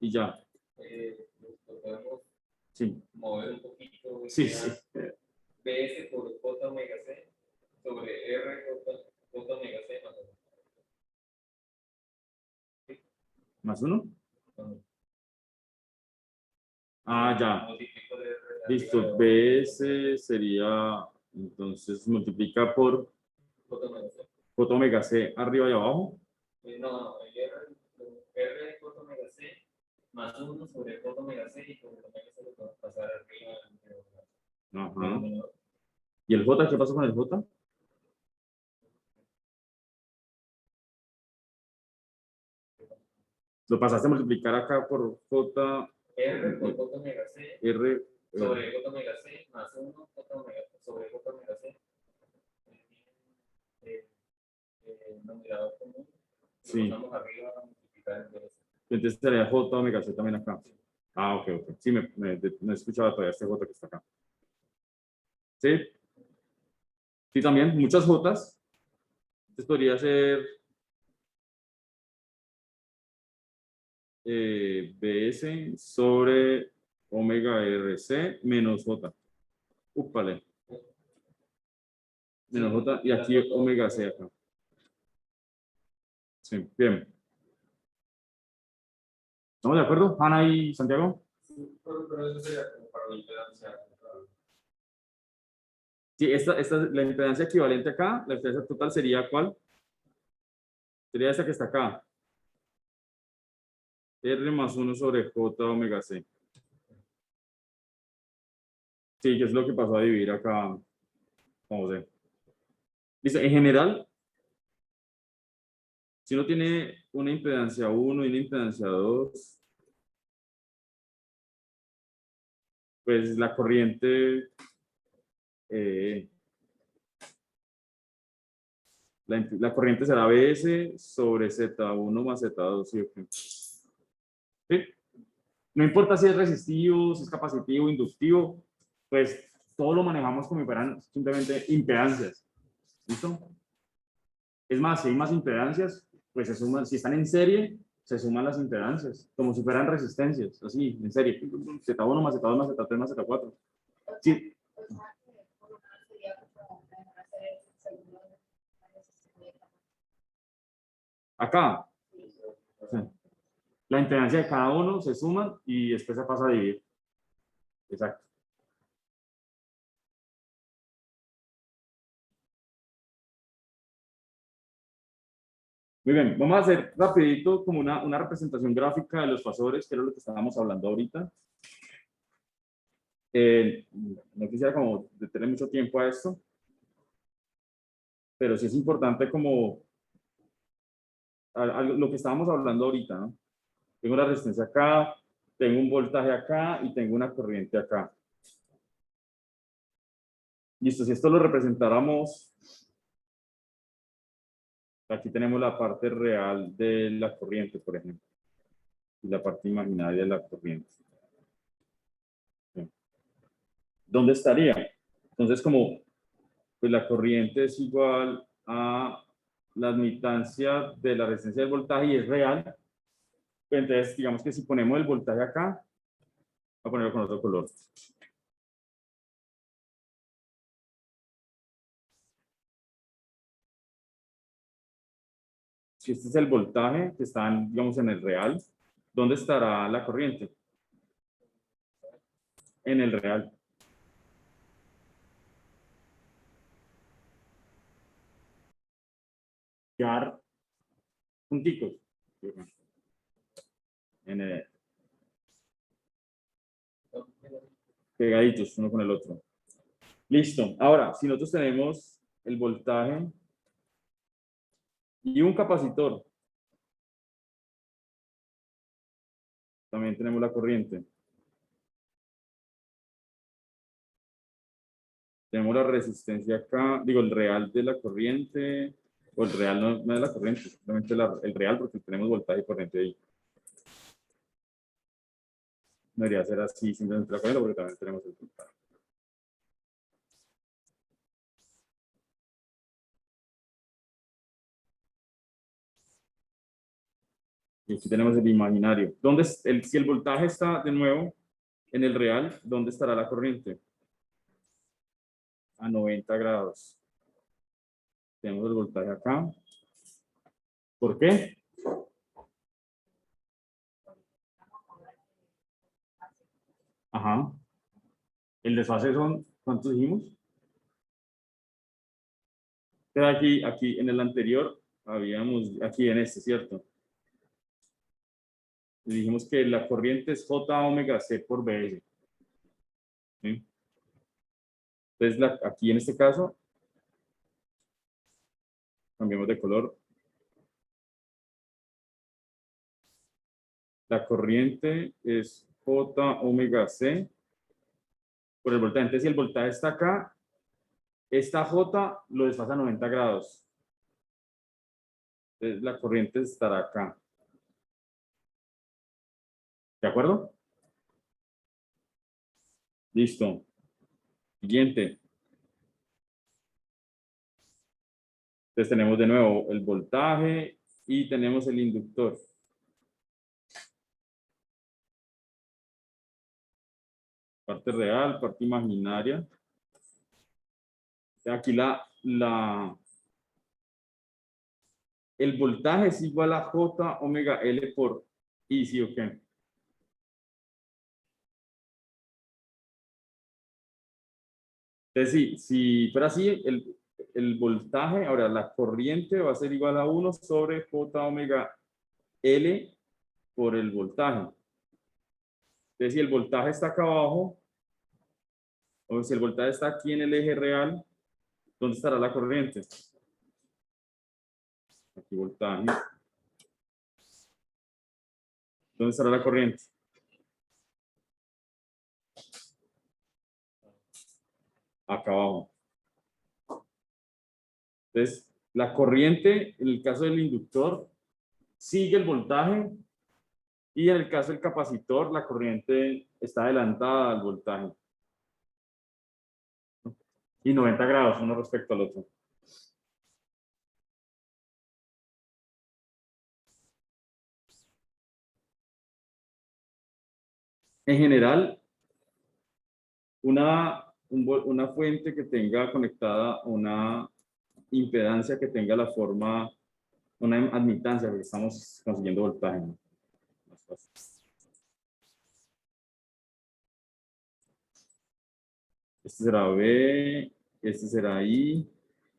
Y ya. Lo podemos Sí. mover un poquito. Sí, sí. BS por J omega C sobre R J omega C más 1. ¿Más 1? Ah, ya. Listo. BS sería, entonces multiplica por J omega C arriba y abajo. No, R J omega C más 1 sobre J omega C y por omega C lo podemos pasar arriba. Ajá. ¿Y el J? ¿Qué pasó con el J? Lo pasaste a multiplicar acá por J. R por J omega C R. sobre J omega C más 1 J omega sobre J omega C. Denominador común. Sí. Pasamos arriba a multiplicar entre eso. Entonces sería J omega C también acá. Ah, ok, ok. Sí, no escuchaba todavía este J que está acá. Sí. Sí, también, muchas Jotas. Entonces podría ser BS sobre omega RC menos J. Úpale. Menos J y aquí omega C acá. Sí, bien. ¿Estamos de acuerdo, Ana y Santiago? Sí, pero eso sería como para la impedancia. Sí, la impedancia equivalente acá, la impedancia total sería ¿cuál? Sería esta que está acá. R más 1 sobre J omega C. Sí, que es lo que pasó a dividir acá. Vamos a ver. Dice, en general, si uno tiene una impedancia 1 y una impedancia 2, pues la corriente, la corriente será BS sobre Z1 más Z2. ¿Sí? ¿Sí? No importa si es resistivo, si es capacitivo, inductivo, pues todo lo manejamos como si fueran simplemente impedancias. ¿Listo? Es más, si hay más impedancias, pues se suman, si están en serie, se suman las impedancias, como si fueran resistencias, así, en serie. Z1 más Z2 más Z3 más Z4. Sí. Acá. Sí. La impedancia de cada uno se suma y después se pasa a dividir. Exacto. Muy bien, vamos a hacer rapidito como una representación gráfica de los fasores, que era lo que estábamos hablando ahorita. No quisiera como detener mucho tiempo a esto, pero sí es importante como lo que estábamos hablando ahorita, ¿no? Tengo la resistencia acá, tengo un voltaje acá y tengo una corriente acá. Listo, si esto lo representáramos, aquí tenemos la parte real de la corriente, por ejemplo, y la parte imaginaria de la corriente. ¿Dónde estaría? Entonces, como pues la corriente es igual a la admitancia de la resistencia del voltaje y es real, pues entonces digamos que si ponemos el voltaje acá, voy a ponerlo con otro color. Si este es el voltaje que está, digamos, en el real, ¿dónde estará la corriente? En el real. Quedar punticos. En el, pegaditos uno con el otro. Listo. Ahora, si nosotros tenemos el voltaje y un capacitor, también tenemos la corriente. Tenemos la resistencia acá, digo, el real de la corriente, o el real no es la corriente, simplemente el real porque tenemos voltaje y corriente ahí. No debería ser así simplemente la corriente porque también tenemos el voltaje. Y aquí tenemos el imaginario. Si el voltaje está de nuevo en el real, ¿dónde estará la corriente? A 90 grados. Tenemos el voltaje acá. ¿Por qué? Ajá. El desfase son, ¿cuántos dijimos? Pero aquí en el anterior, habíamos, aquí en este, ¿cierto? Dijimos que la corriente es J omega C por BS. ¿Sí? Entonces, aquí en este caso, cambiamos de color. La corriente es J omega C por el voltaje. Entonces, si el voltaje está acá, esta J lo desfasa a 90 grados. Entonces, la corriente estará acá. ¿De acuerdo? Listo. Siguiente. Entonces, tenemos de nuevo el voltaje y tenemos el inductor. Parte real, parte imaginaria. Aquí el voltaje es igual a J omega L por I, ¿sí o qué? Entonces, si fuera así, el voltaje, ahora la corriente va a ser igual a 1 sobre J omega L por el voltaje. Entonces, si el voltaje está acá abajo, o si el voltaje está aquí en el eje real, ¿dónde estará la corriente? Aquí voltaje. ¿Dónde estará la corriente? Acá abajo. Entonces, la corriente, en el caso del inductor, sigue el voltaje y en el caso del capacitor, la corriente está adelantada al voltaje. Y 90 grados uno respecto al otro. En general, una fuente que tenga conectada una impedancia que tenga la forma, una admitancia, porque estamos consiguiendo voltaje, ¿no? Este será B, este será I,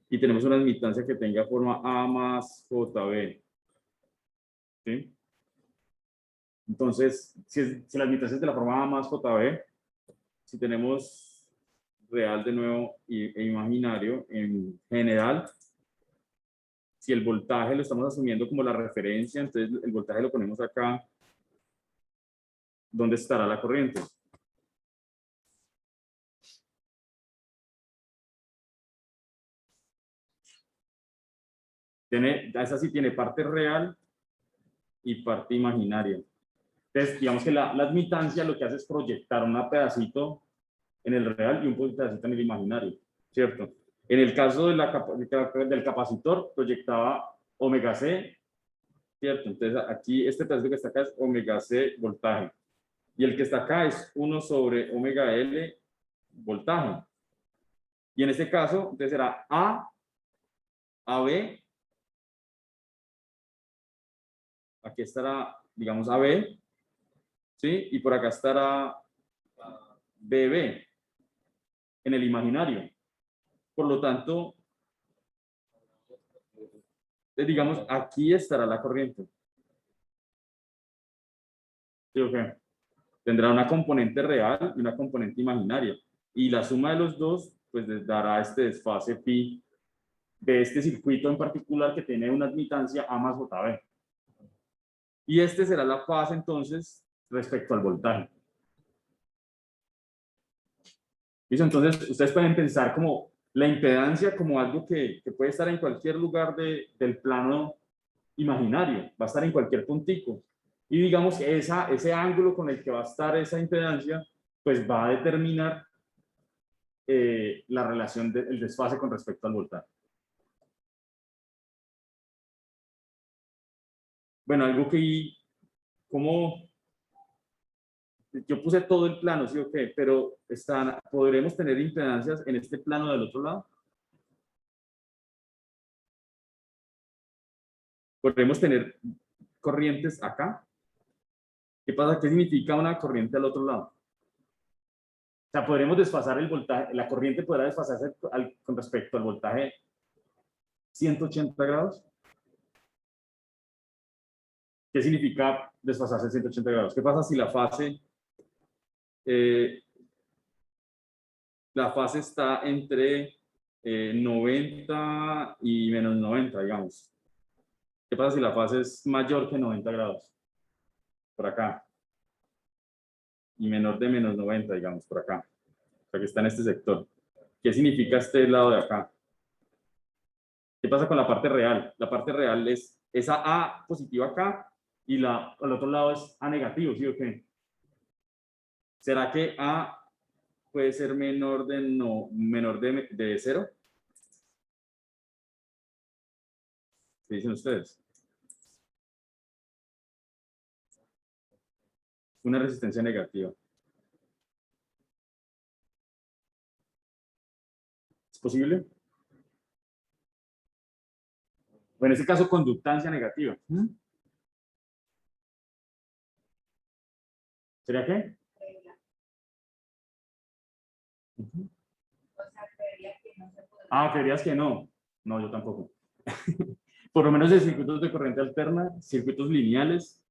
y tenemos una admitancia que tenga forma A más JB. ¿Sí? Entonces, si la admitancia es de la forma A más JB, si tenemos real de nuevo e imaginario, en general, si el voltaje lo estamos asumiendo como la referencia, entonces el voltaje lo ponemos acá. ¿Dónde estará la corriente? Esa sí tiene parte real y parte imaginaria. Entonces, digamos que la admitancia lo que hace es proyectar un pedacito en el real y un pedacito en el imaginario, ¿cierto? En el caso del capacitor, proyectaba omega C, ¿cierto? Entonces, aquí este pedacito que está acá es omega C voltaje. Y el que está acá es 1 sobre omega L voltaje. Y en este caso, entonces será AB, aquí estará, digamos, AB, ¿sí? Y por acá estará BB, en el imaginario. Por lo tanto, digamos, aquí estará la corriente. ¿Sí o qué? Tendrá una componente real y una componente imaginaria. Y la suma de los dos, pues les dará este desfase pi de este circuito en particular que tiene una admitancia A más JB. Y este será la fase entonces respecto al voltaje. ¿Listo? Entonces, ustedes pueden pensar como la impedancia como algo que puede estar en cualquier lugar del plano imaginario, va a estar en cualquier puntico. Y digamos que ese ángulo con el que va a estar esa impedancia, pues va a determinar la relación del desfase con respecto al voltaje. Bueno, algo que como yo puse todo el plano, sí o qué, pero podremos tener impedancias en este plano del otro lado. Podremos tener corrientes acá. ¿Qué pasa? ¿Qué significa una corriente al otro lado? O sea, podremos desfasar el voltaje, la corriente podrá desfasarse con respecto al voltaje 180 grados. ¿Qué significa desfasarse 180 grados? ¿Qué pasa si eh, la fase está entre 90 y menos 90, digamos? ¿Qué pasa si la fase es mayor que 90 grados? Por acá. Y menor de menos 90, digamos, por acá. O sea, que está en este sector. ¿Qué significa este lado de acá? ¿Qué pasa con la parte real? La parte real es esa A positiva acá y al otro lado es A negativo, ¿sí o qué? ¿Será que A puede ser menor de 0? ¿Qué dicen ustedes? Una resistencia negativa. ¿Es posible? O en este caso, conductancia negativa. ¿Sería qué? Creerías que no. No, yo tampoco. Por lo menos de circuitos de corriente alterna, circuitos lineales.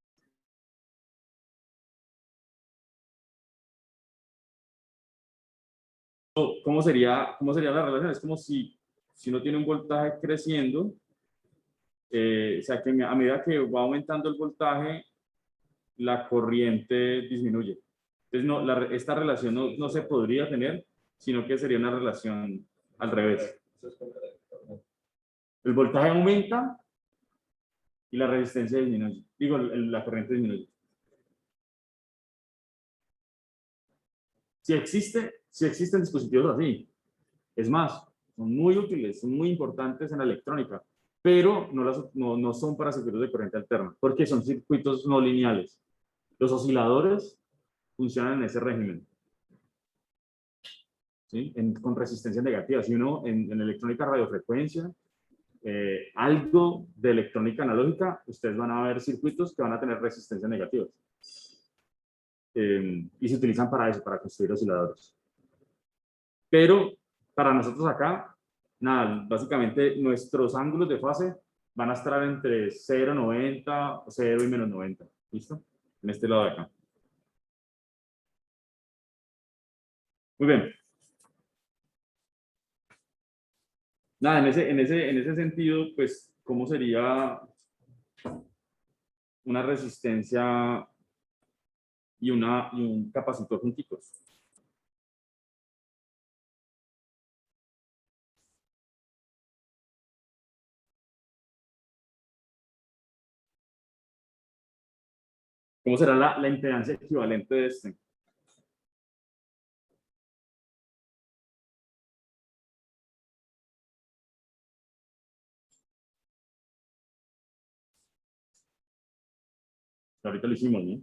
¿Cómo sería la relación? Es como si uno tiene un voltaje creciendo, o sea, que a medida que va aumentando el voltaje, la corriente disminuye. Entonces, esta relación no se podría tener, sino que sería una relación al revés. El voltaje aumenta y la resistencia disminuye. Digo, la corriente disminuye. Si existen dispositivos así, es más, son muy útiles, son muy importantes en la electrónica, pero no son para circuitos de corriente alterna, porque son circuitos no lineales. Los osciladores funcionan en ese régimen, ¿sí? Con resistencia negativa. Si uno en electrónica radiofrecuencia, algo de electrónica analógica, ustedes van a ver circuitos que van a tener resistencia negativa. Y se utilizan para eso, para construir osciladores. Pero para nosotros acá, nada, básicamente nuestros ángulos de fase van a estar entre 0,90 o 0 y menos 90. ¿Listo? En este lado de acá. Muy bien. Nada, en ese sentido, pues, ¿cómo sería una resistencia y un capacitor juntitos? ¿Cómo será la impedancia equivalente de este? Ahorita lo hicimos, ¿no?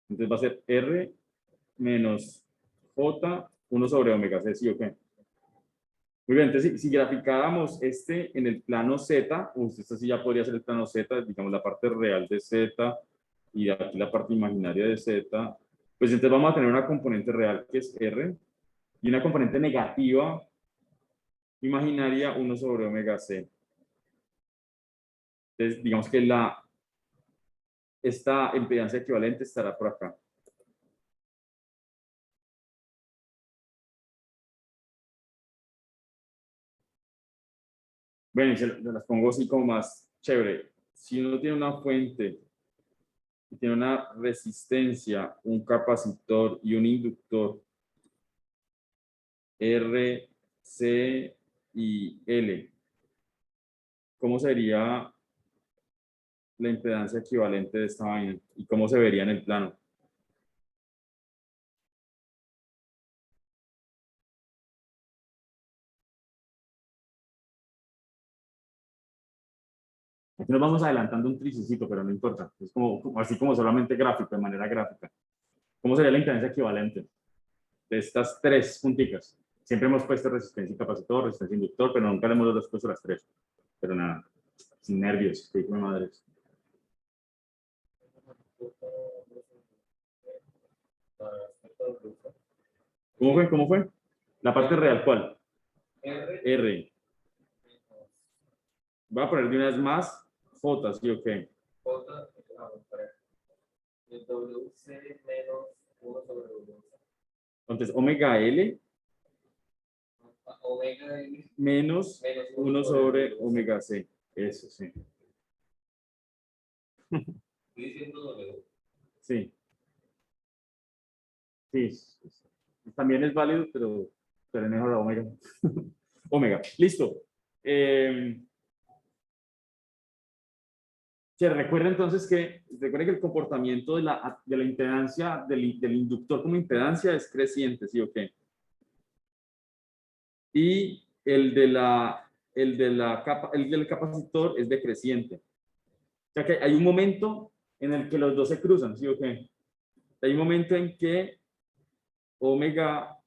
Entonces va a ser R menos J 1 sobre omega C, ¿sí o qué? Muy bien, entonces si graficáramos este en el plano Z, esto sí ya podría ser el plano Z, digamos la parte real de Z y aquí la parte imaginaria de Z, pues entonces vamos a tener una componente real que es R y una componente negativa imaginaria 1 sobre omega C. Entonces digamos que esta impedancia equivalente estará por acá. Bueno, y se las pongo así como más chévere. Si uno tiene una fuente y tiene una resistencia, un capacitor y un inductor R, C y L, ¿cómo sería la impedancia equivalente de esta vaina? ¿Y cómo se vería en el plano? Aquí nos vamos adelantando un triciclo, pero no importa. Es así como solamente gráfico, de manera gráfica. ¿Cómo sería la impedancia equivalente de estas tres punticas? Siempre hemos puesto resistencia y capacitor, resistencia e inductor, pero nunca le hemos puesto las tres. Pero nada, sin nervios, que hijo de madres. ¿Cómo fue? ¿Cómo fue? La parte real, ¿cuál? R. Voy a poner de una vez más J, ¿sí o qué? J, el WC menos 1 sobre W. Entonces, omega L Omega L menos menos 1 sobre omega C. Eso, sí. estoy diciendo W. Sí. Sí. También es válido, pero es mejor la omega. Omega. Listo. Se recuerda entonces recuerda que el comportamiento de la impedancia del inductor como impedancia es creciente, ¿sí o qué? Y el del capacitor es decreciente. O sea que hay un momento en el que los dos se cruzan, ¿sí o qué? Hay un momento en que omega,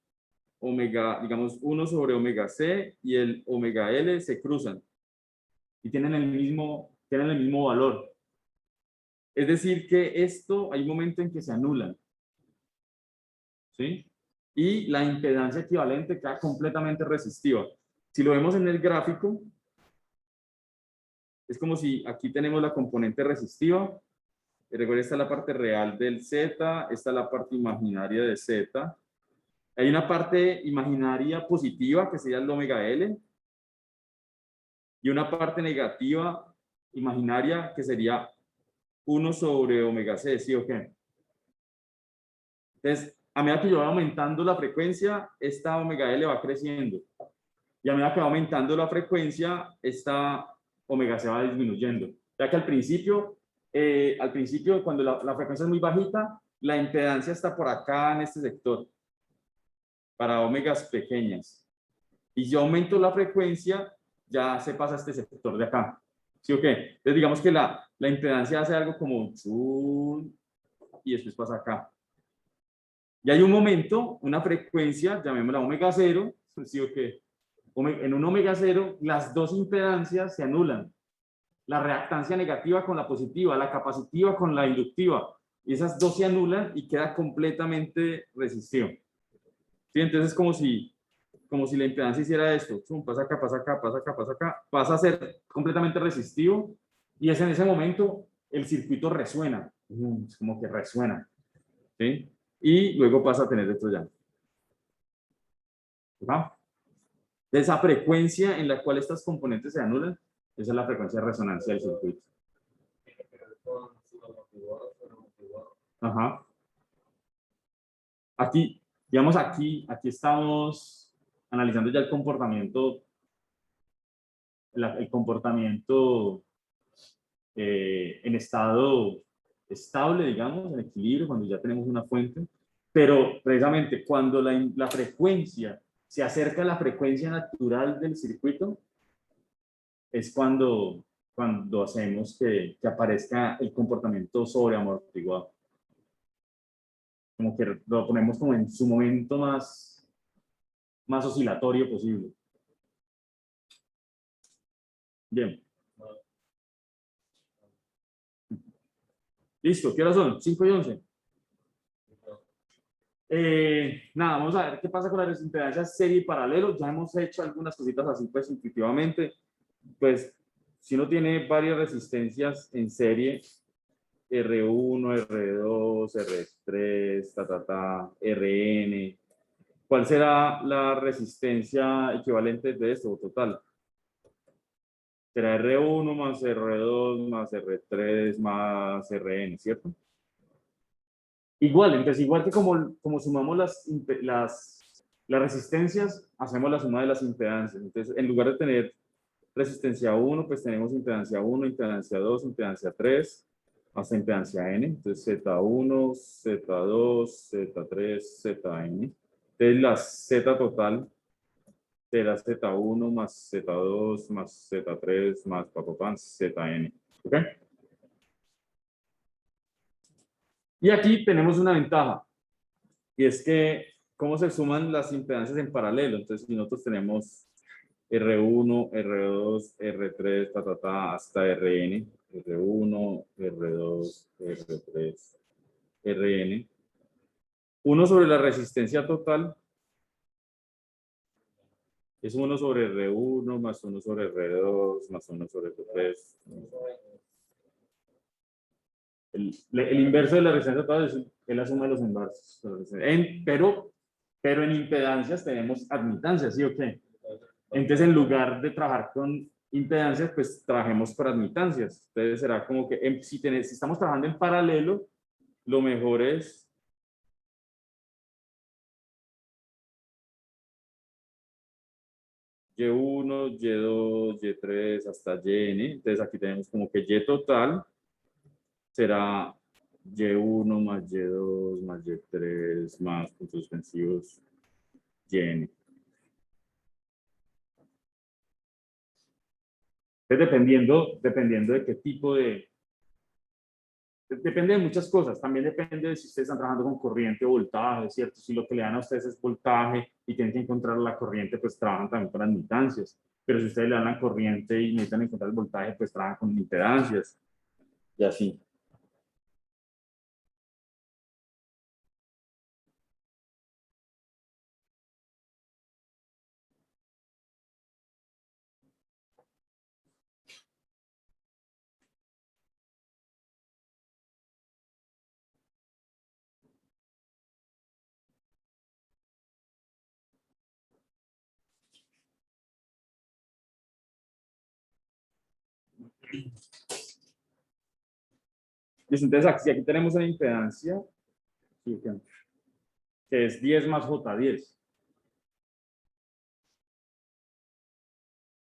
digamos, 1 sobre omega C y el omega L se cruzan y tienen el mismo valor. Es decir, que hay un momento en que se anulan, ¿sí? Y la impedancia equivalente queda completamente resistiva. Si lo vemos en el gráfico, es como si aquí tenemos la componente resistiva. Recuerda, esta es la parte real del Z, esta es la parte imaginaria de Z. Hay una parte imaginaria positiva que sería el omega L y una parte negativa imaginaria que sería 1 sobre omega C, ¿sí o qué? Entonces, a medida que yo voy aumentando la frecuencia, esta omega L va creciendo. Y a medida que va aumentando la frecuencia, esta omega C va disminuyendo. Ya que al principio cuando la frecuencia es muy bajita, la impedancia está por acá en este sector, para omegas pequeñas. Y si yo aumento la frecuencia, ya se pasa a este sector de acá. ¿Sí o qué? Entonces digamos que la impedancia hace algo como y después pasa acá. Y hay un momento, una frecuencia, llamémosla omega 0, ¿sí o qué? En un omega 0, las dos impedancias se anulan. La reactancia negativa con la positiva, la capacitiva con la inductiva. Y esas dos se anulan y queda completamente resistivo. ¿Sí? Entonces es como si la impedancia hiciera esto. Pasa acá, pasa acá, pasa acá, pasa acá. Pasa a ser completamente resistivo. Y es en ese momento el circuito resuena. Es como que resuena. ¿Sí? y luego pasa a tener esto ya. ¿Va? Esa frecuencia en la cual estas componentes se anulan, esa es la frecuencia de resonancia del circuito. Tiene que ver con su amortiguador, su amortiguador. Ajá. Aquí, digamos, aquí estamos analizando ya el comportamiento, el comportamiento en estado estable, digamos, en equilibrio, cuando ya tenemos una fuente, pero precisamente cuando la frecuencia se acerca a la frecuencia natural del circuito, es cuando hacemos que aparezca el comportamiento sobreamortiguado. Como que lo ponemos como en su momento más oscilatorio posible. Bien. Listo, ¿qué horas son? 5:11. Nada, vamos a ver qué pasa con las impedancias serie y paralelo. Ya hemos hecho algunas cositas así, pues intuitivamente. Pues si uno tiene varias resistencias en serie, R1, R2, R3, RN, ¿cuál será la resistencia equivalente de esto total? Será R1 más R2 más R3 más RN, ¿cierto? Igual, entonces igual que como sumamos las resistencias, hacemos la suma de las impedancias. Entonces, en lugar de tener resistencia 1, pues tenemos impedancia 1, impedancia 2, impedancia 3, hasta impedancia n. Entonces, Z1, Z2, Z3, Zn. Entonces, la Z total será Z1 más Z2 más Z3 más papapán, Zn. ¿Ok? Y aquí tenemos una ventaja, y es que, ¿cómo se suman las impedancias en paralelo? Entonces, si nosotros tenemos R1, R2, R3, hasta Rn, R1, R2, R3, Rn. 1/la resistencia total es 1/R1 más 1/R2 más 1/R3. El inverso de la resistencia total es la suma de los inversos. Pero en impedancias tenemos admitancias, ¿sí o qué? Entonces, en lugar de trabajar con impedancias, pues trabajemos por admitancias. Entonces, será como que si estamos trabajando en paralelo, lo mejor es Y1, Y2, Y3 hasta Yn. Entonces, aquí tenemos como que Y total será Y1 más Y2 más Y3 más puntos suspensivos Yn. Entonces, dependiendo de qué tipo de... Depende de muchas cosas. También depende de si ustedes están trabajando con corriente o voltaje, ¿cierto? Si lo que le dan a ustedes es voltaje y tienen que encontrar la corriente, pues trabajan también con admitancias. Pero si ustedes le dan la corriente y necesitan encontrar el voltaje, pues trabajan con impedancias. Y así. Listo, entonces aquí tenemos una impedancia sí, que es 10 más J10.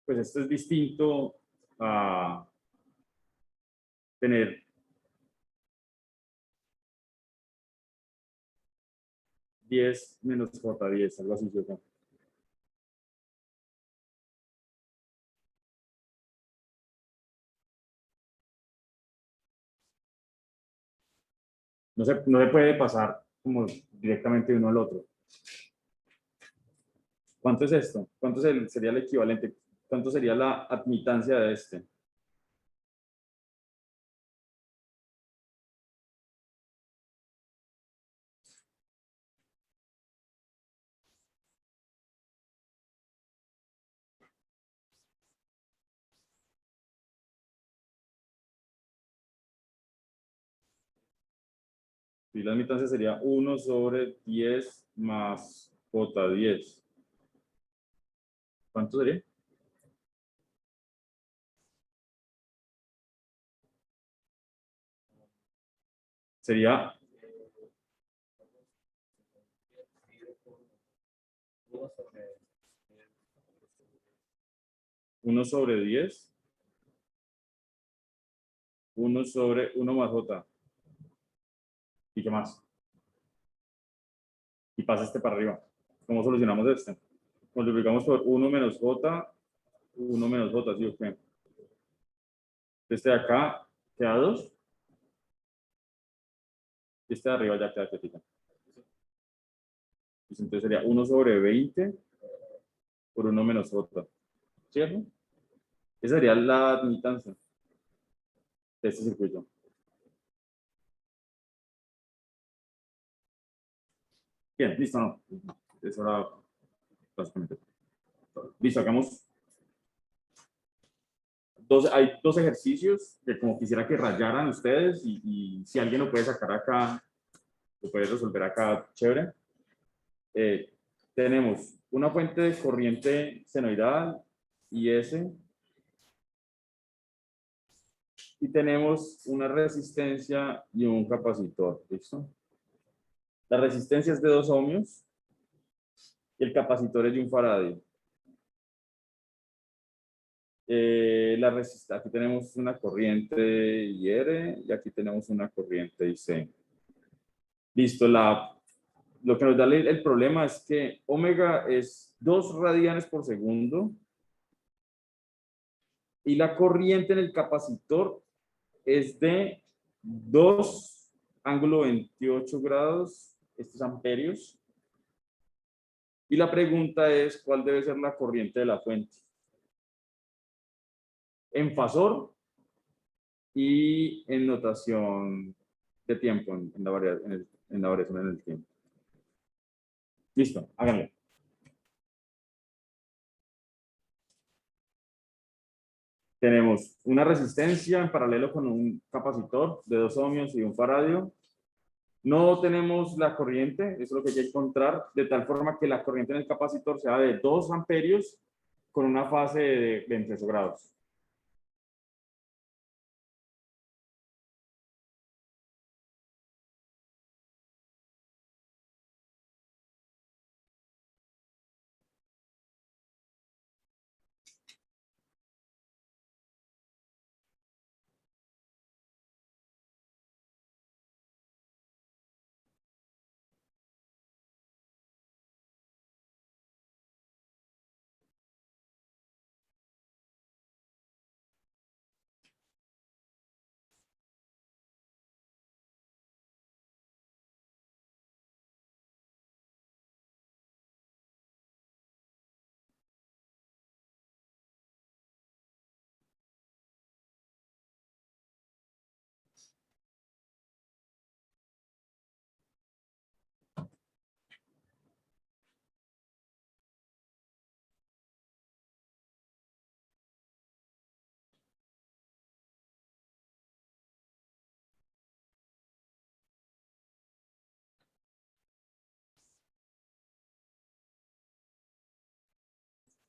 Pues esto es distinto a tener 10 menos J10, algo así. No se puede pasar como directamente de uno al otro. ¿Cuánto es esto? ¿Cuánto sería el equivalente? ¿Cuánto sería la admitancia de este? Y la admitancia sería 1 sobre 10 más J10. ¿Cuánto sería? Sería 1 sobre 10. 1 sobre 1 más J. ¿Y qué más? Y pasa este para arriba. ¿Cómo solucionamos este? Multiplicamos por 1 menos J, 1 menos J, ¿sí o qué? Este de acá queda 2. Este de arriba ya queda quietita. Pues entonces sería 1 sobre 20 por 1 menos J. ¿Cierto? Esa sería la admitancia de este circuito. Bien, listo, no. Eso era básicamente. Listo, hagamos hay dos ejercicios que como quisiera que rayaran ustedes y si alguien lo puede sacar acá, lo puede resolver acá, chévere. Tenemos una fuente de corriente senoidal, IS, y tenemos una resistencia y un capacitor, ¿listo? La resistencia es de 2 ohmios y el capacitor es de 1 faraday. Aquí tenemos una corriente IR y aquí tenemos una corriente IC. Listo, lo que nos da el problema es que omega es 2 radianes por segundo y la corriente en el capacitor es de 2 ángulo 28 grados, estos amperios. Y la pregunta es, ¿cuál debe ser la corriente de la fuente? En fasor y en notación de tiempo, en la variación en el tiempo. Listo, háganlo. Tenemos una resistencia en paralelo con un capacitor de 2 ohmios y 1 faradio. No tenemos la corriente, eso es lo que hay que encontrar, de tal forma que la corriente en el capacitor sea de 2 amperios con una fase de 28 grados.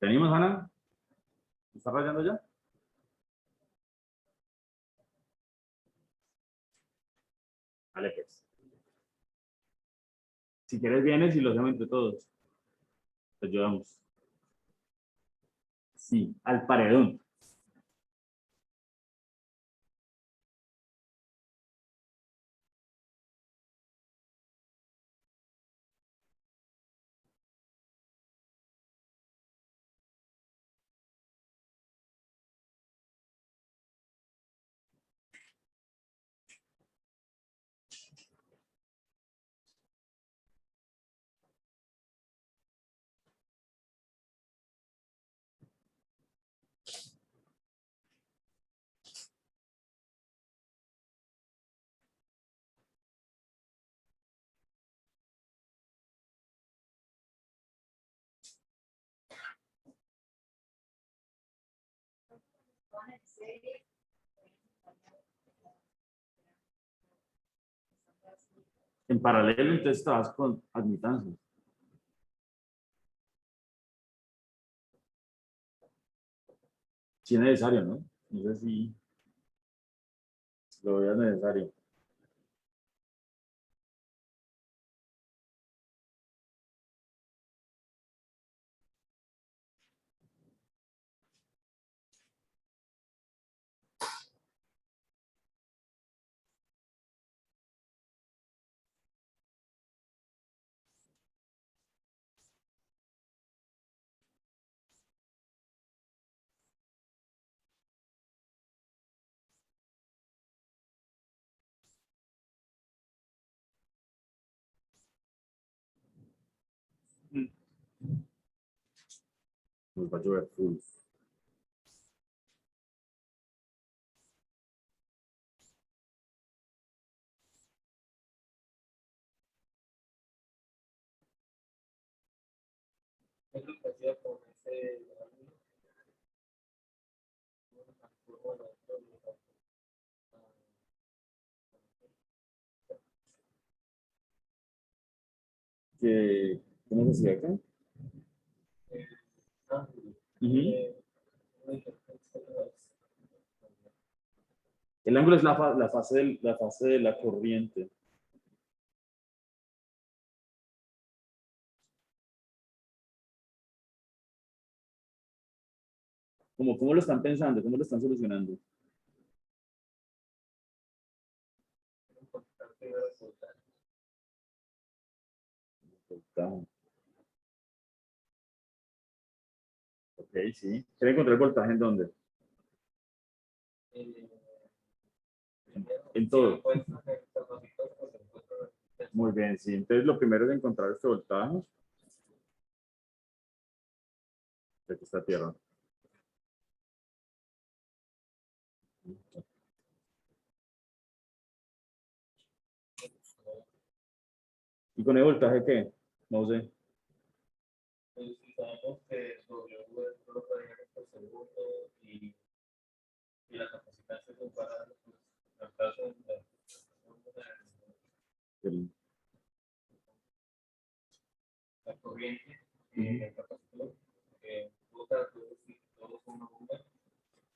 ¿Te animas, Ana? ¿Estás rayando ya? Vale, pues. Si quieres vienes y lo hacemos entre todos. Te ayudamos. Sí, al paredón. En paralelo, entonces estabas con admitancia. Si es necesario, ¿no? No sé si lo veas necesario. Nos va a llover full. Es lo que hacía con ese ¿Cómo se decía acá? Ujú. El ángulo es la fase de la corriente. ¿Cómo lo están pensando? ¿Cómo lo están solucionando? Ok, sí. ¿Quiere encontrar el voltaje en dónde? En todo. Muy bien, sí. Entonces lo primero es encontrar este voltaje. Aquí está tierra. ¿Y con el voltaje qué? No sé. Sabemos que W es lo que hay por segundo y la capacitancia comparada pues, la tasa de El- la corriente y el capacitor, bota todos una bomba,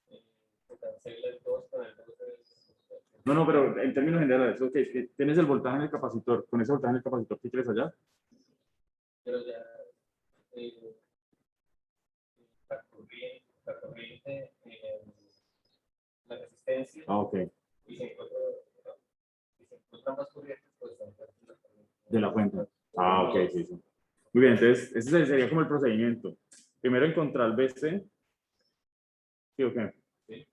se cancela el 2 para el 2 No, pero en términos generales, ok, tienes el voltaje en el capacitor. Con ese voltaje en el capacitor, ¿qué quieres allá? pero ya eh, la corriente la resistencia Ah, ok. y se encuentra más corriente, pues De la fuente. Ah, ok, sí, sí. Muy bien, entonces ese sería como el procedimiento. Primero encontrar el BC. ¿Sí o qué? Sí.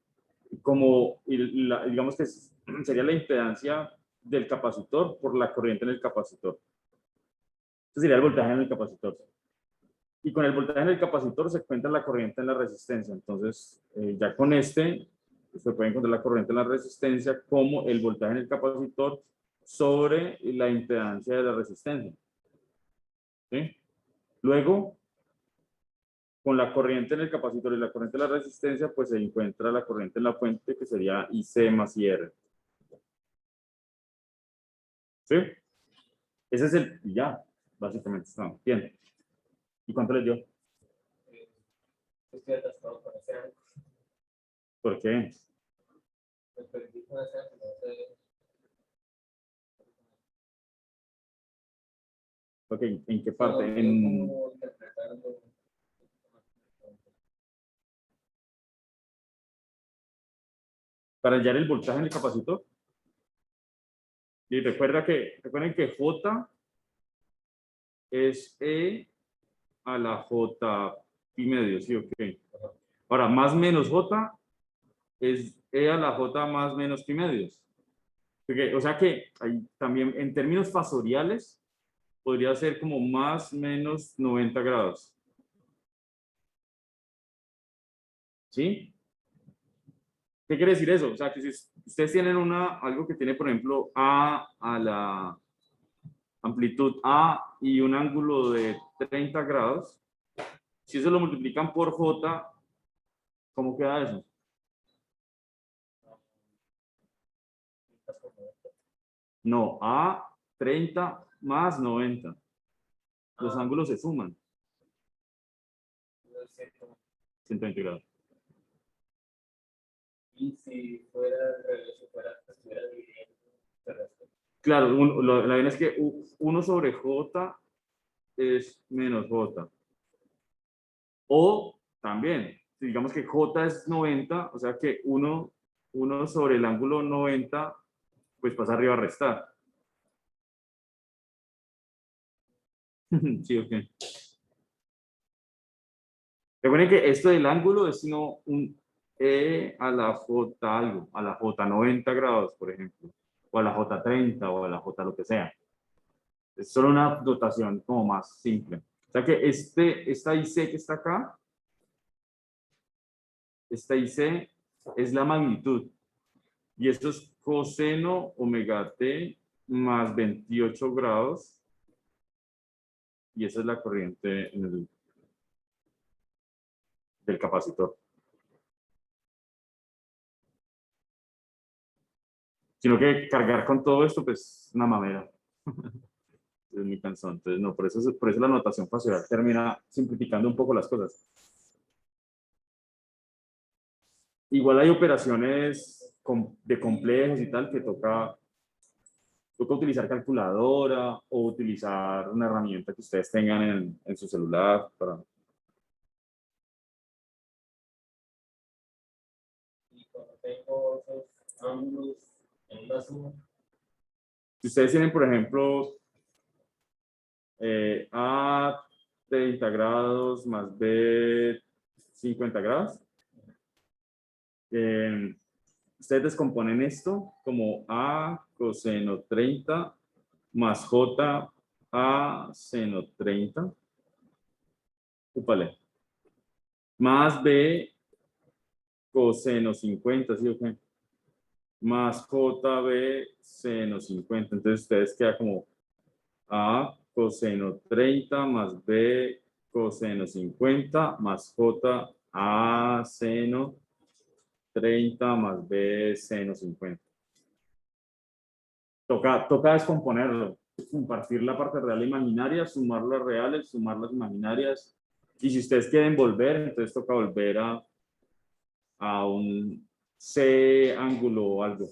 Como, digamos que sería la impedancia del capacitor por la corriente en el capacitor. Ese sería el voltaje en el capacitor. Y con el voltaje en el capacitor se encuentra la corriente en la resistencia. Entonces, ya con este, se puede encontrar la corriente en la resistencia como el voltaje en el capacitor sobre la impedancia de la resistencia. ¿Sí? Luego, con la corriente en el capacitor y la corriente en la resistencia, pues se encuentra la corriente en la fuente, que sería IC más IR. ¿Sí? Ese es el, y ya, básicamente está bien. ¿Y cuánto les dio? Estoy atascado con ese ángulo. ¿Por qué? Me perdí con ese ángulo. Ok, ¿en qué No, parte? no En, cómo interpretarlo. para hallar el voltaje en el capacitor. Y recuerden que J es E a la J pi medio, ¿sí o qué? Ahora, más menos J es E a la J más menos pi medios. O sea que hay, también en términos fasoriales podría ser como más menos 90 grados. ¿Sí? ¿Qué quiere decir eso? O sea, que si ustedes tienen algo que tiene, por ejemplo, a la amplitud A y un ángulo de 30 grados, si eso lo multiplican por J, ¿cómo queda eso? No, A 30 más 90. Los ángulos se suman. 120 grados. Y si fuera al revés, si estuviera dividiendo el resto. Claro, la verdad es que 1 sobre J es menos J. O también, si digamos que J es 90, o sea que 1 sobre el ángulo 90, pues pasa arriba a restar. Sí, ok. Recuerden que esto del ángulo es sino un E a la J algo, a la J 90 grados, por ejemplo, o a la J 30 o a la J lo que sea. Es solo una dotación como más simple. O sea que esta IC que está acá, esta IC es la magnitud. Y esto es coseno omega t más 28 grados. Y esa es la corriente del capacitor. Sino que cargar con todo esto, pues, una mamera. Es muy cansón. Entonces, no, por eso la notación facial termina simplificando un poco las cosas. Igual hay operaciones de complejos y tal que toca utilizar calculadora o utilizar una herramienta que ustedes tengan en su celular para... Y cuando tengo esos ángulos en una suma, Si ustedes tienen, por ejemplo, A 30 grados más B 50 grados, ustedes descomponen esto como A coseno 30 más J A seno 30, úpale, más B coseno 50, ¿sí o qué? Más JB seno 50. Entonces ustedes queda como A coseno 30 más B coseno 50 más J A seno 30 más B seno 50. Toca descomponerlo, compartir la parte real e imaginaria, sumar las reales, sumar las imaginarias. Y si ustedes quieren volver, entonces toca volver a un C ángulo o algo.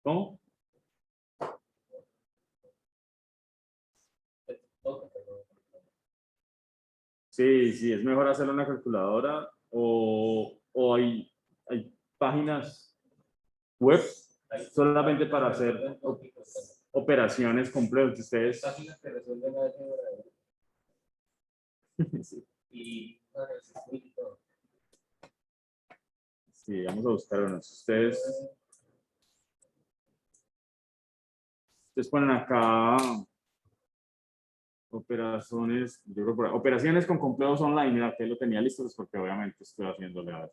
¿Cómo? Sí, es mejor hacerlo en una calculadora o hay páginas web solamente para hacer operaciones complejas. Ustedes... páginas que resuelven álgebra Sí, y análisis y todo. sí, vamos a buscar unos. Ustedes ponen acá operaciones, yo creo operaciones con complejos online. Mira, que lo tenía listo, pues porque obviamente estoy haciéndole a ver.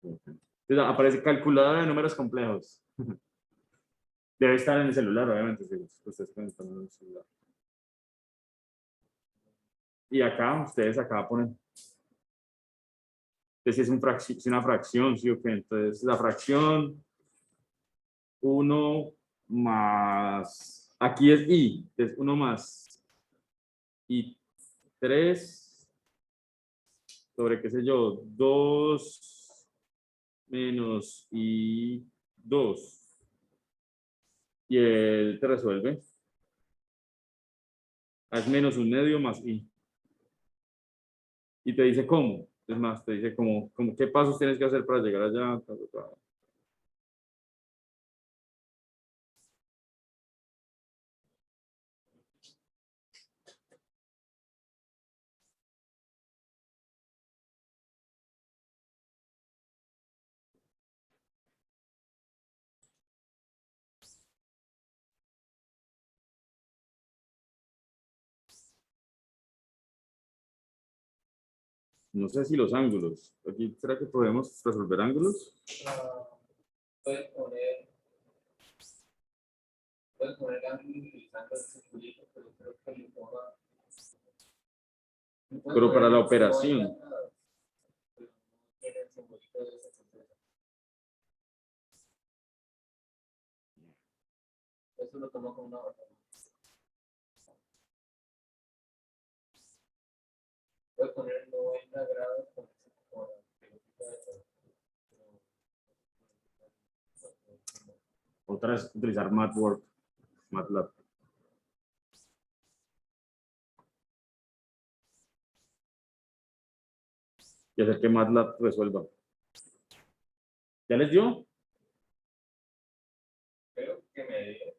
Entonces aparece calculadora de números complejos. Debe estar en el celular, obviamente. Si ustedes pueden estar en el celular. Y acá, ustedes acá ponen. Entonces es una fracción, ¿sí o qué? Entonces la fracción 1 más, aquí es i, entonces 1 más i 3 sobre, qué sé yo, 2 menos i 2. Y él te resuelve. Haz menos un medio más i. Y te dice cómo. Es más, te dice como qué pasos tienes que hacer para llegar allá. No sé si los ángulos. Aquí, ¿será que podemos resolver ángulos? Puedes poner ángulo utilizando el circulito, pero creo que le ponga. Pero para la operación. eso lo tomo como una barra. Voy a poner 90 grados con la pelotita de Otra es utilizar MATLAB. Y hacer que MATLAB resuelva. ¿Ya les dio? Creo que me dio.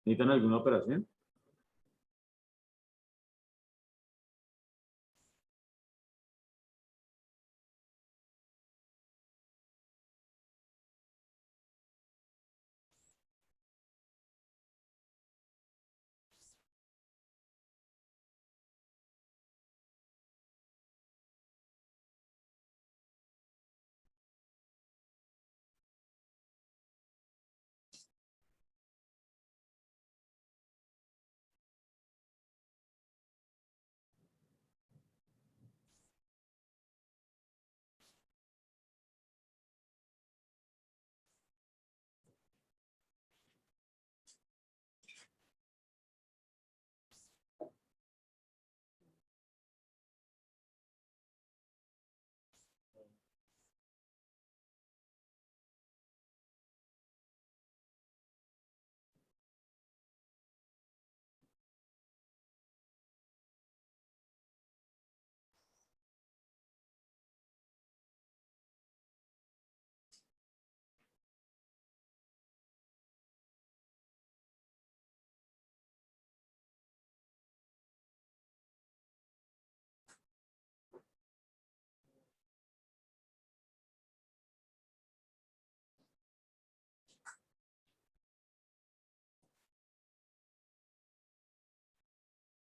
¿Necesitan alguna operación?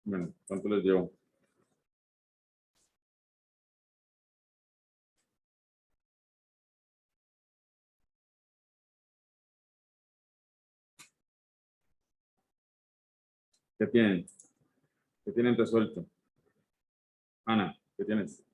Bueno, ¿cuánto les llevo? ¿Qué tienen? ¿Qué tienen resuelto? Ana, ¿qué tienes?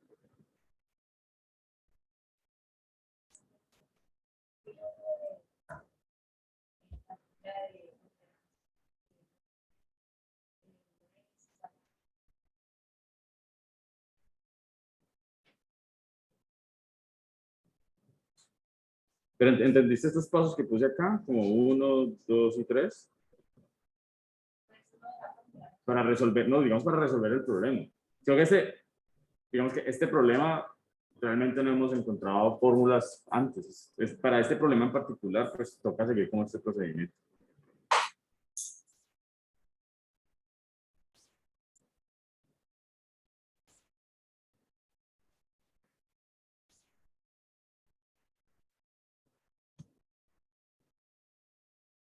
Pero ¿entendiste estos pasos que puse acá? Como 1, 2 y 3. Para resolver, no, digamos para resolver el problema. Creo que digamos que este problema realmente no hemos encontrado fórmulas antes. Para este problema en particular, pues toca seguir con este procedimiento.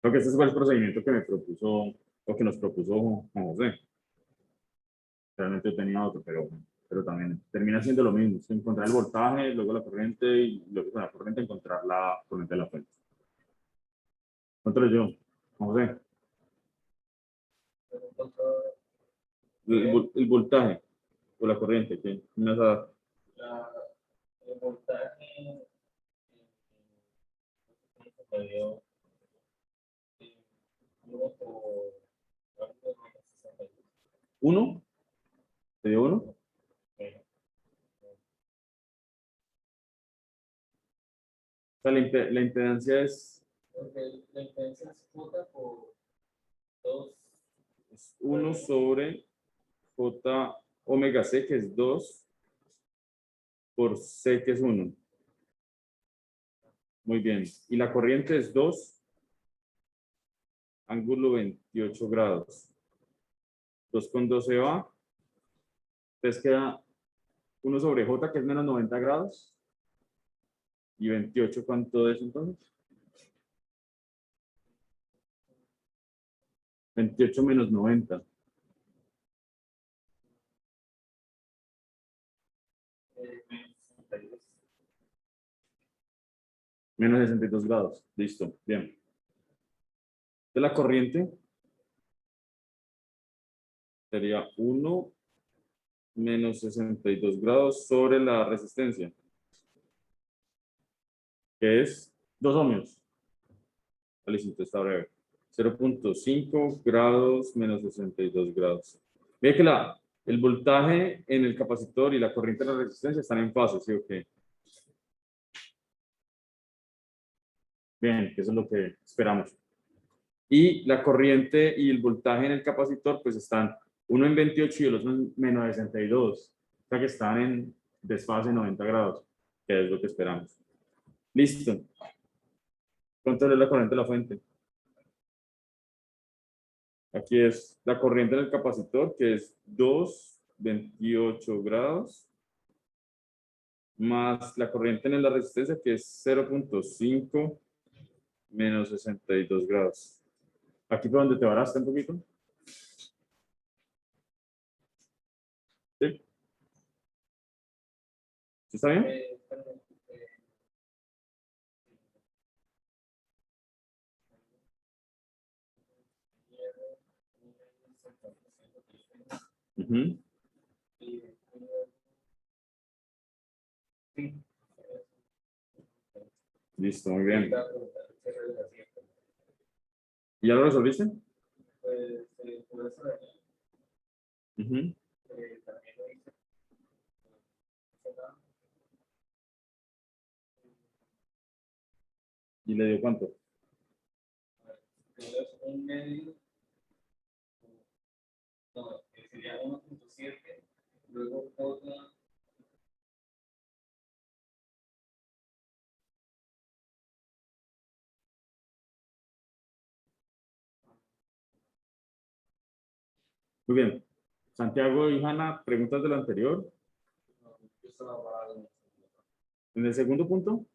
Creo que este fue el procedimiento que me propuso, o que nos propuso Juan José. Realmente yo tenía otro, pero también termina siendo lo mismo. Es encontrar el voltaje, luego la corriente, y luego con la corriente encontrar la corriente de la fuente. ¿Cuánto le dio, Juan José? El voltaje o la corriente, ¿qué me vas a dar? El voltaje me dio 1 por 62. ¿Uno? ¿Te dio uno? O sea, la impedancia es Porque la impedancia es J por 2. 1 sobre J omega C, que es 2, por C, que es 1. Muy bien. Y la corriente es 2, ángulo 28 grados. 2 con 2 se va. Entonces queda 1 sobre J, que es menos 90 grados. ¿Y 28 cuánto es entonces? 28 menos 90. Menos 62 grados. Listo. Bien. De la corriente sería 1 menos 62 grados sobre la resistencia, que es 2 ohmios. Listo, está breve. 0.5 grados menos 62 grados. Ve que el voltaje en el capacitor y la corriente de la resistencia están en fase, ¿sí o qué? Bien, eso es lo que esperamos. Y la corriente y el voltaje en el capacitor pues están uno en 28 y el otro en menos 62. O sea que están en desfase 90 grados, que es lo que esperamos. Listo. ¿Cuánto es la corriente de la fuente? Aquí es la corriente del capacitor, que es 2,28 grados, más la corriente en la resistencia, que es 0.5 menos 62 grados. Aquí fue donde te varaste un poquito. ¿Sí? ¿Está bien? Uh-huh. Listo, muy bien. ¿Y ya lo resolviste? Uh-huh. ¿Y le dio cuánto? Un medio, no, sería 1.7, luego otra. Muy bien. Santiago y Hanna, preguntas de lo anterior. En el segundo punto,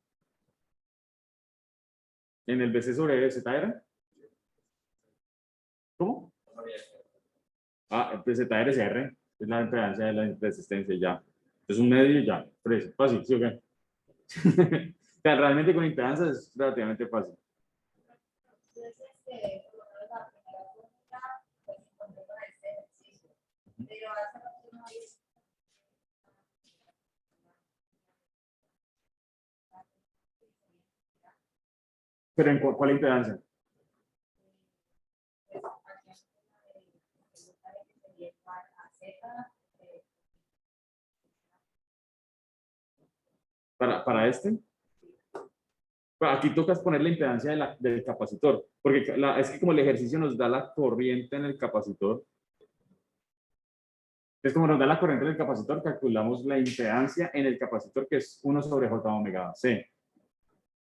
en el BC sobre ZR. ¿Cómo? Ah, pues ZRCR, es la impedancia de la resistencia ya. Es un medio y ya. Fácil, ¿sí o qué? O sea, realmente con impedancia es relativamente fácil. Pero ¿en cuál impedancia? Para este. Aquí tocas poner la impedancia del capacitor, porque es que como el ejercicio nos da la corriente en el capacitor, es como nos da la corriente en el capacitor, calculamos la impedancia en el capacitor, que es 1 sobre J omega C.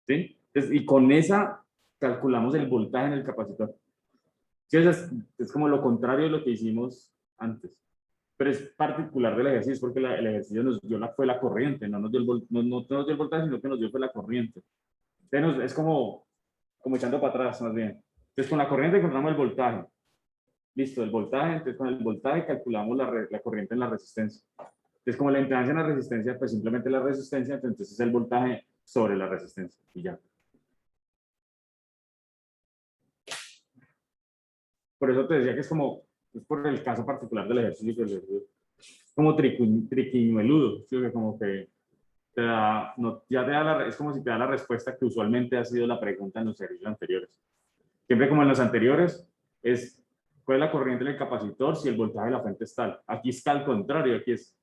¿Sí? Entonces, y con esa calculamos el voltaje en el capacitor. Sí, es como lo contrario de lo que hicimos antes. Pero es particular del ejercicio, porque el ejercicio nos dio fue la corriente, no nos dio no nos dio el voltaje, sino que nos dio fue la corriente. Entonces, es como echando para atrás, más bien. Entonces, con la corriente encontramos el voltaje. Listo, el voltaje, entonces con el voltaje calculamos la corriente en la resistencia. Entonces, como la impedancia en la resistencia, pues simplemente la resistencia, entonces es el voltaje sobre la resistencia, y ya. Por eso te decía que es como, es por el caso particular del ejercicio, como triquiñueludo, ¿sí? Como que te da, no, ya te da es como si te da la respuesta que usualmente ha sido la pregunta en los ejercicios anteriores. Siempre como en los anteriores, es cuál es la corriente en el capacitor si el voltaje de la fuente es tal. Aquí está al contrario, aquí es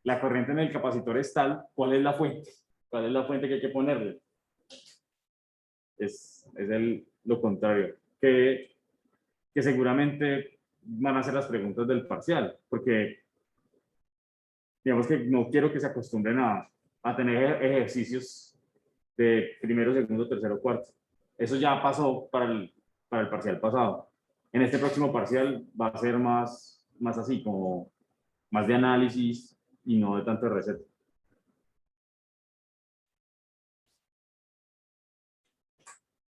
la corriente en el capacitor es tal, ¿cuál es la fuente? ¿Cuál es la fuente que hay que ponerle? Es lo contrario, que seguramente van a ser las preguntas del parcial, porque digamos que no quiero que se acostumbren a tener ejercicios de primero, segundo, tercero, cuarto. Eso ya pasó para el parcial pasado. En este próximo parcial va a ser más así, como más de análisis y no de tanto de receta.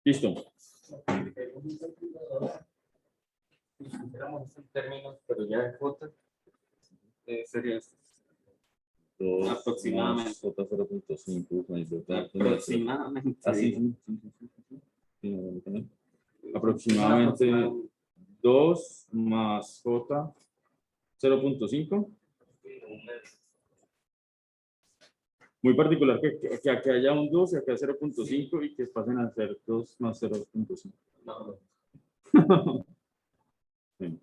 Listo. Si hiciéramos estos términos, pero ya en J, sería esto. 2 Aproximadamente. más J 0.5. Aproximadamente. Así, digo. sí. Aproximadamente 2 más J 0.5. Muy particular que aquí haya un 2 y acá 0.5 y que pasen a ser 2 más 0.5. No, Bien.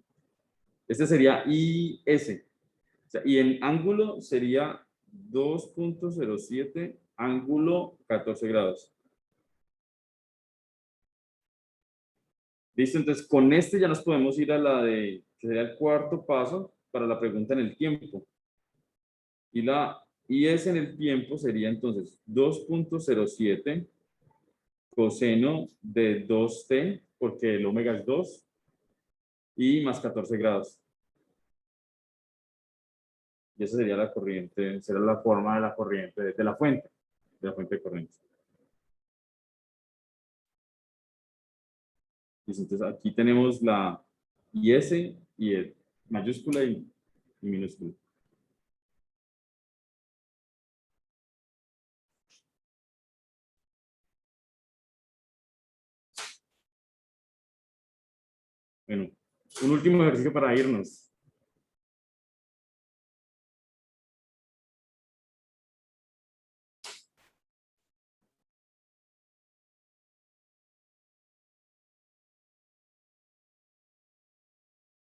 Este sería IS. O sea, y en ángulo sería 2.07, ángulo 14 grados. Listo, entonces con este ya nos podemos ir a la de, que sería el cuarto paso para la pregunta en el tiempo. Y la IS en el tiempo sería entonces 2.07 coseno de 2t, porque el omega es 2, y más 14 grados. Y esa sería la corriente, será la forma de la corriente, de la fuente de corriente. Entonces aquí tenemos la IS y el mayúscula y minúscula. Bueno, un último ejercicio para irnos.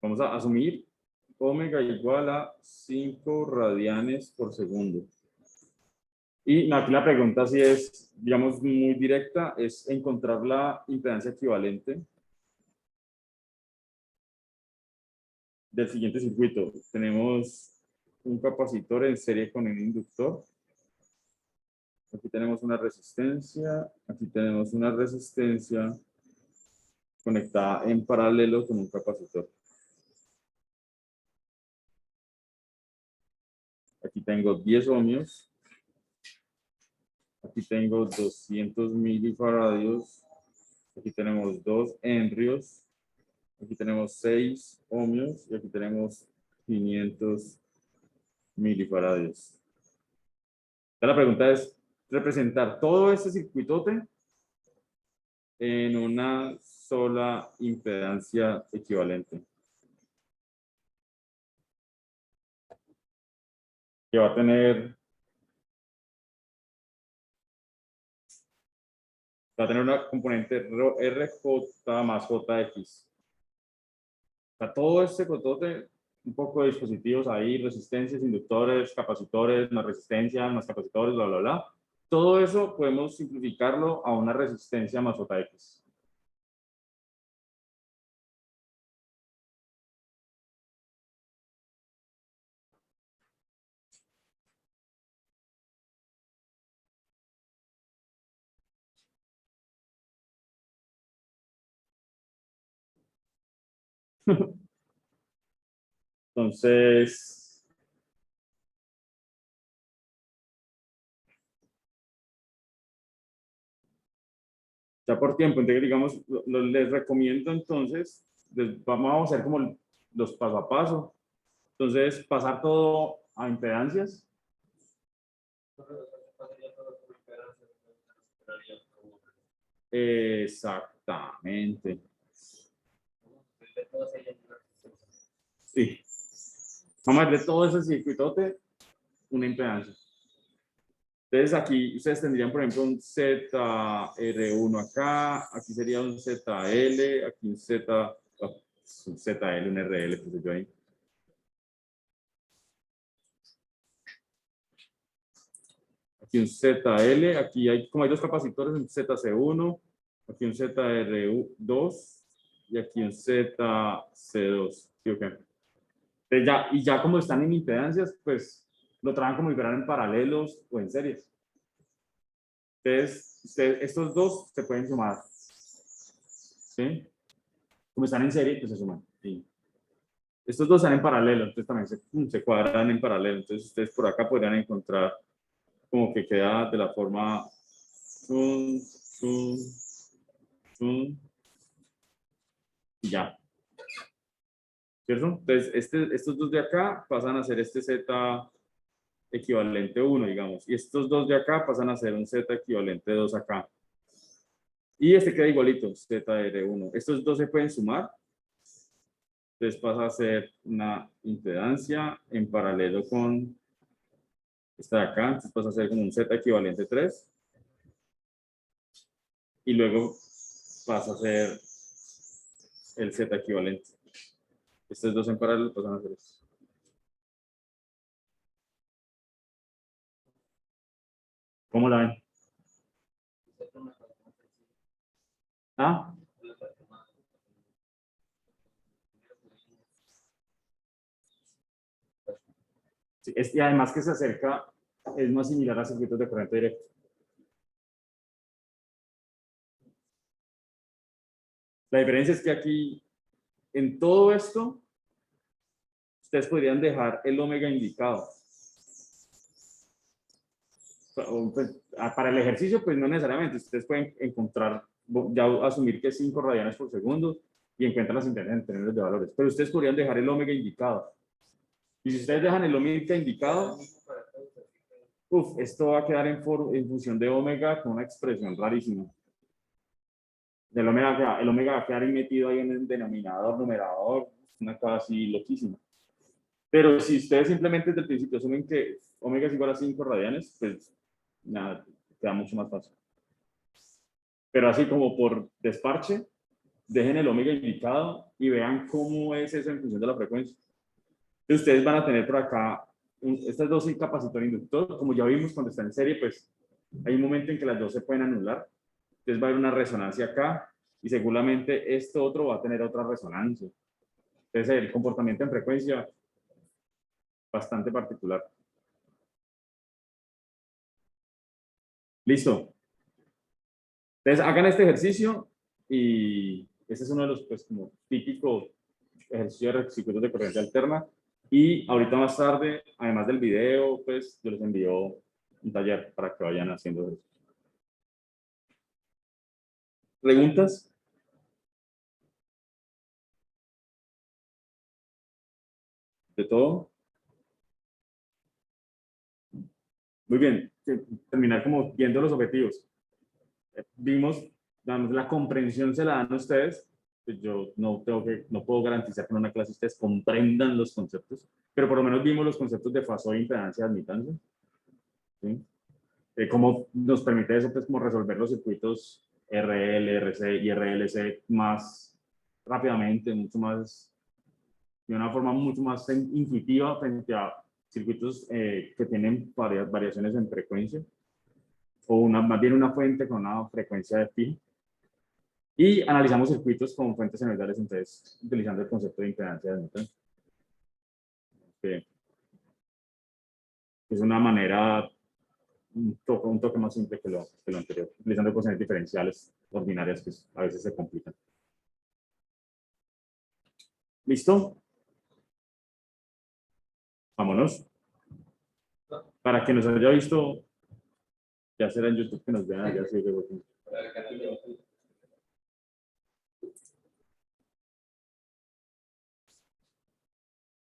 Vamos a asumir omega igual a 5 radianes por segundo. Y aquí la pregunta sí es, digamos, muy directa, es encontrar la impedancia equivalente del siguiente circuito. Tenemos un capacitor en serie con un inductor. Aquí tenemos una resistencia, aquí tenemos una resistencia conectada en paralelo con un capacitor. Aquí tengo 10 ohmios. Aquí tengo 200 milifaradios. Aquí tenemos 2 henrios. Aquí tenemos 6 ohmios y aquí tenemos 500 milifaradios. La pregunta es representar todo este circuitote en una sola impedancia equivalente. Que va a tener una componente RJ más JX. O sea, todo este cotote, un poco de dispositivos ahí, resistencias, inductores, capacitores, más resistencia, más capacitores, bla, bla, bla. Todo eso podemos simplificarlo a una resistencia más JX. Entonces, ya por tiempo, entonces digamos, les recomiendo entonces, vamos a hacer como los paso a paso. Entonces, pasar todo a impedancias. Exactamente. Sí. Vamos a ver de todo ese circuitote una impedancia. Entonces aquí ustedes tendrían, por ejemplo, un ZR1 acá, aquí sería un ZL, aquí un ZL, un RL, puse yo ahí. Aquí un ZL, aquí hay, como hay dos capacitores, un ZC1, aquí un ZR2 y aquí un ZC2. ¿Sí, okay? Entonces ya como están en impedancias, pues lo trabajan como si fueran en paralelos o en series. Entonces, estos dos se pueden sumar. ¿Sí? Como están en serie, pues se suman. ¿Sí? Estos dos están en paralelo, entonces también se cuadran en paralelo. Entonces, ustedes por acá podrían encontrar como que queda de la forma. Y ya. ¿Cierto? Entonces, estos dos de acá pasan a ser este Z equivalente 1, digamos. Y estos dos de acá pasan a ser un Z equivalente 2 acá. Y este queda igualito, ZR1. Estos dos se pueden sumar. Entonces pasa a ser una impedancia en paralelo con esta de acá. Entonces pasa a ser como un Z equivalente 3. Y luego pasa a ser el Z equivalente. Estos dos en paralelo pasan a ser esto. ¿Cómo la ven? ¿Ah? Sí, y además que se acerca, es más similar a circuitos de corriente directa. La diferencia es que aquí, en todo esto, ustedes podrían dejar el omega indicado. Para el ejercicio, pues no necesariamente. Ustedes pueden encontrar, ya asumir que es 5 radianes por segundo y encuentran las internas en términos de valores. Pero ustedes podrían dejar el omega indicado. Y si ustedes dejan el omega indicado, esto va a quedar en función de omega con una expresión rarísima. El omega va a quedar metido ahí en el denominador, numerador, una cosa así loquísima. Pero si ustedes simplemente desde el principio asumen que omega es igual a 5 radianes, pues nada, queda mucho más fácil. Pero así como por desparche, dejen el omega indicado y vean cómo es eso en función de la frecuencia. Entonces ustedes van a tener por acá estas dos capacitor inductor, como ya vimos cuando está en serie, pues hay un momento en que las dos se pueden anular. Entonces va a haber una resonancia acá y seguramente esto otro va a tener otra resonancia. Entonces el comportamiento en frecuencia bastante particular. Listo. Entonces hagan este ejercicio y este es uno de los pues como típicos ejercicios de circuitos de corriente alterna. Y ahorita más tarde, además del video, pues yo les envío un taller para que vayan haciendo eso. ¿Preguntas? ¿De todo? Muy bien. Terminar como viendo los objetivos. Vimos, la comprensión se la dan a ustedes. Pues yo no puedo garantizar que en una clase ustedes comprendan los conceptos, pero por lo menos vimos los conceptos de fasor, impedancia, admitancia. ¿Sí? Cómo nos permite eso, pues como resolver los circuitos RL, RC y RLC más rápidamente, mucho más, de una forma mucho más intuitiva frente a circuitos que tienen variaciones en frecuencia, o más bien una fuente con una frecuencia de pi. Y analizamos circuitos con fuentes senoidales, entonces, utilizando el concepto de impedancia de admitancia. Es una manera, un toque más simple que lo anterior, utilizando ecuaciones diferenciales ordinarias que a veces se complican. ¿Listo? Vámonos. Para que nos haya visto, ya será en YouTube que nos vean allá. Sí,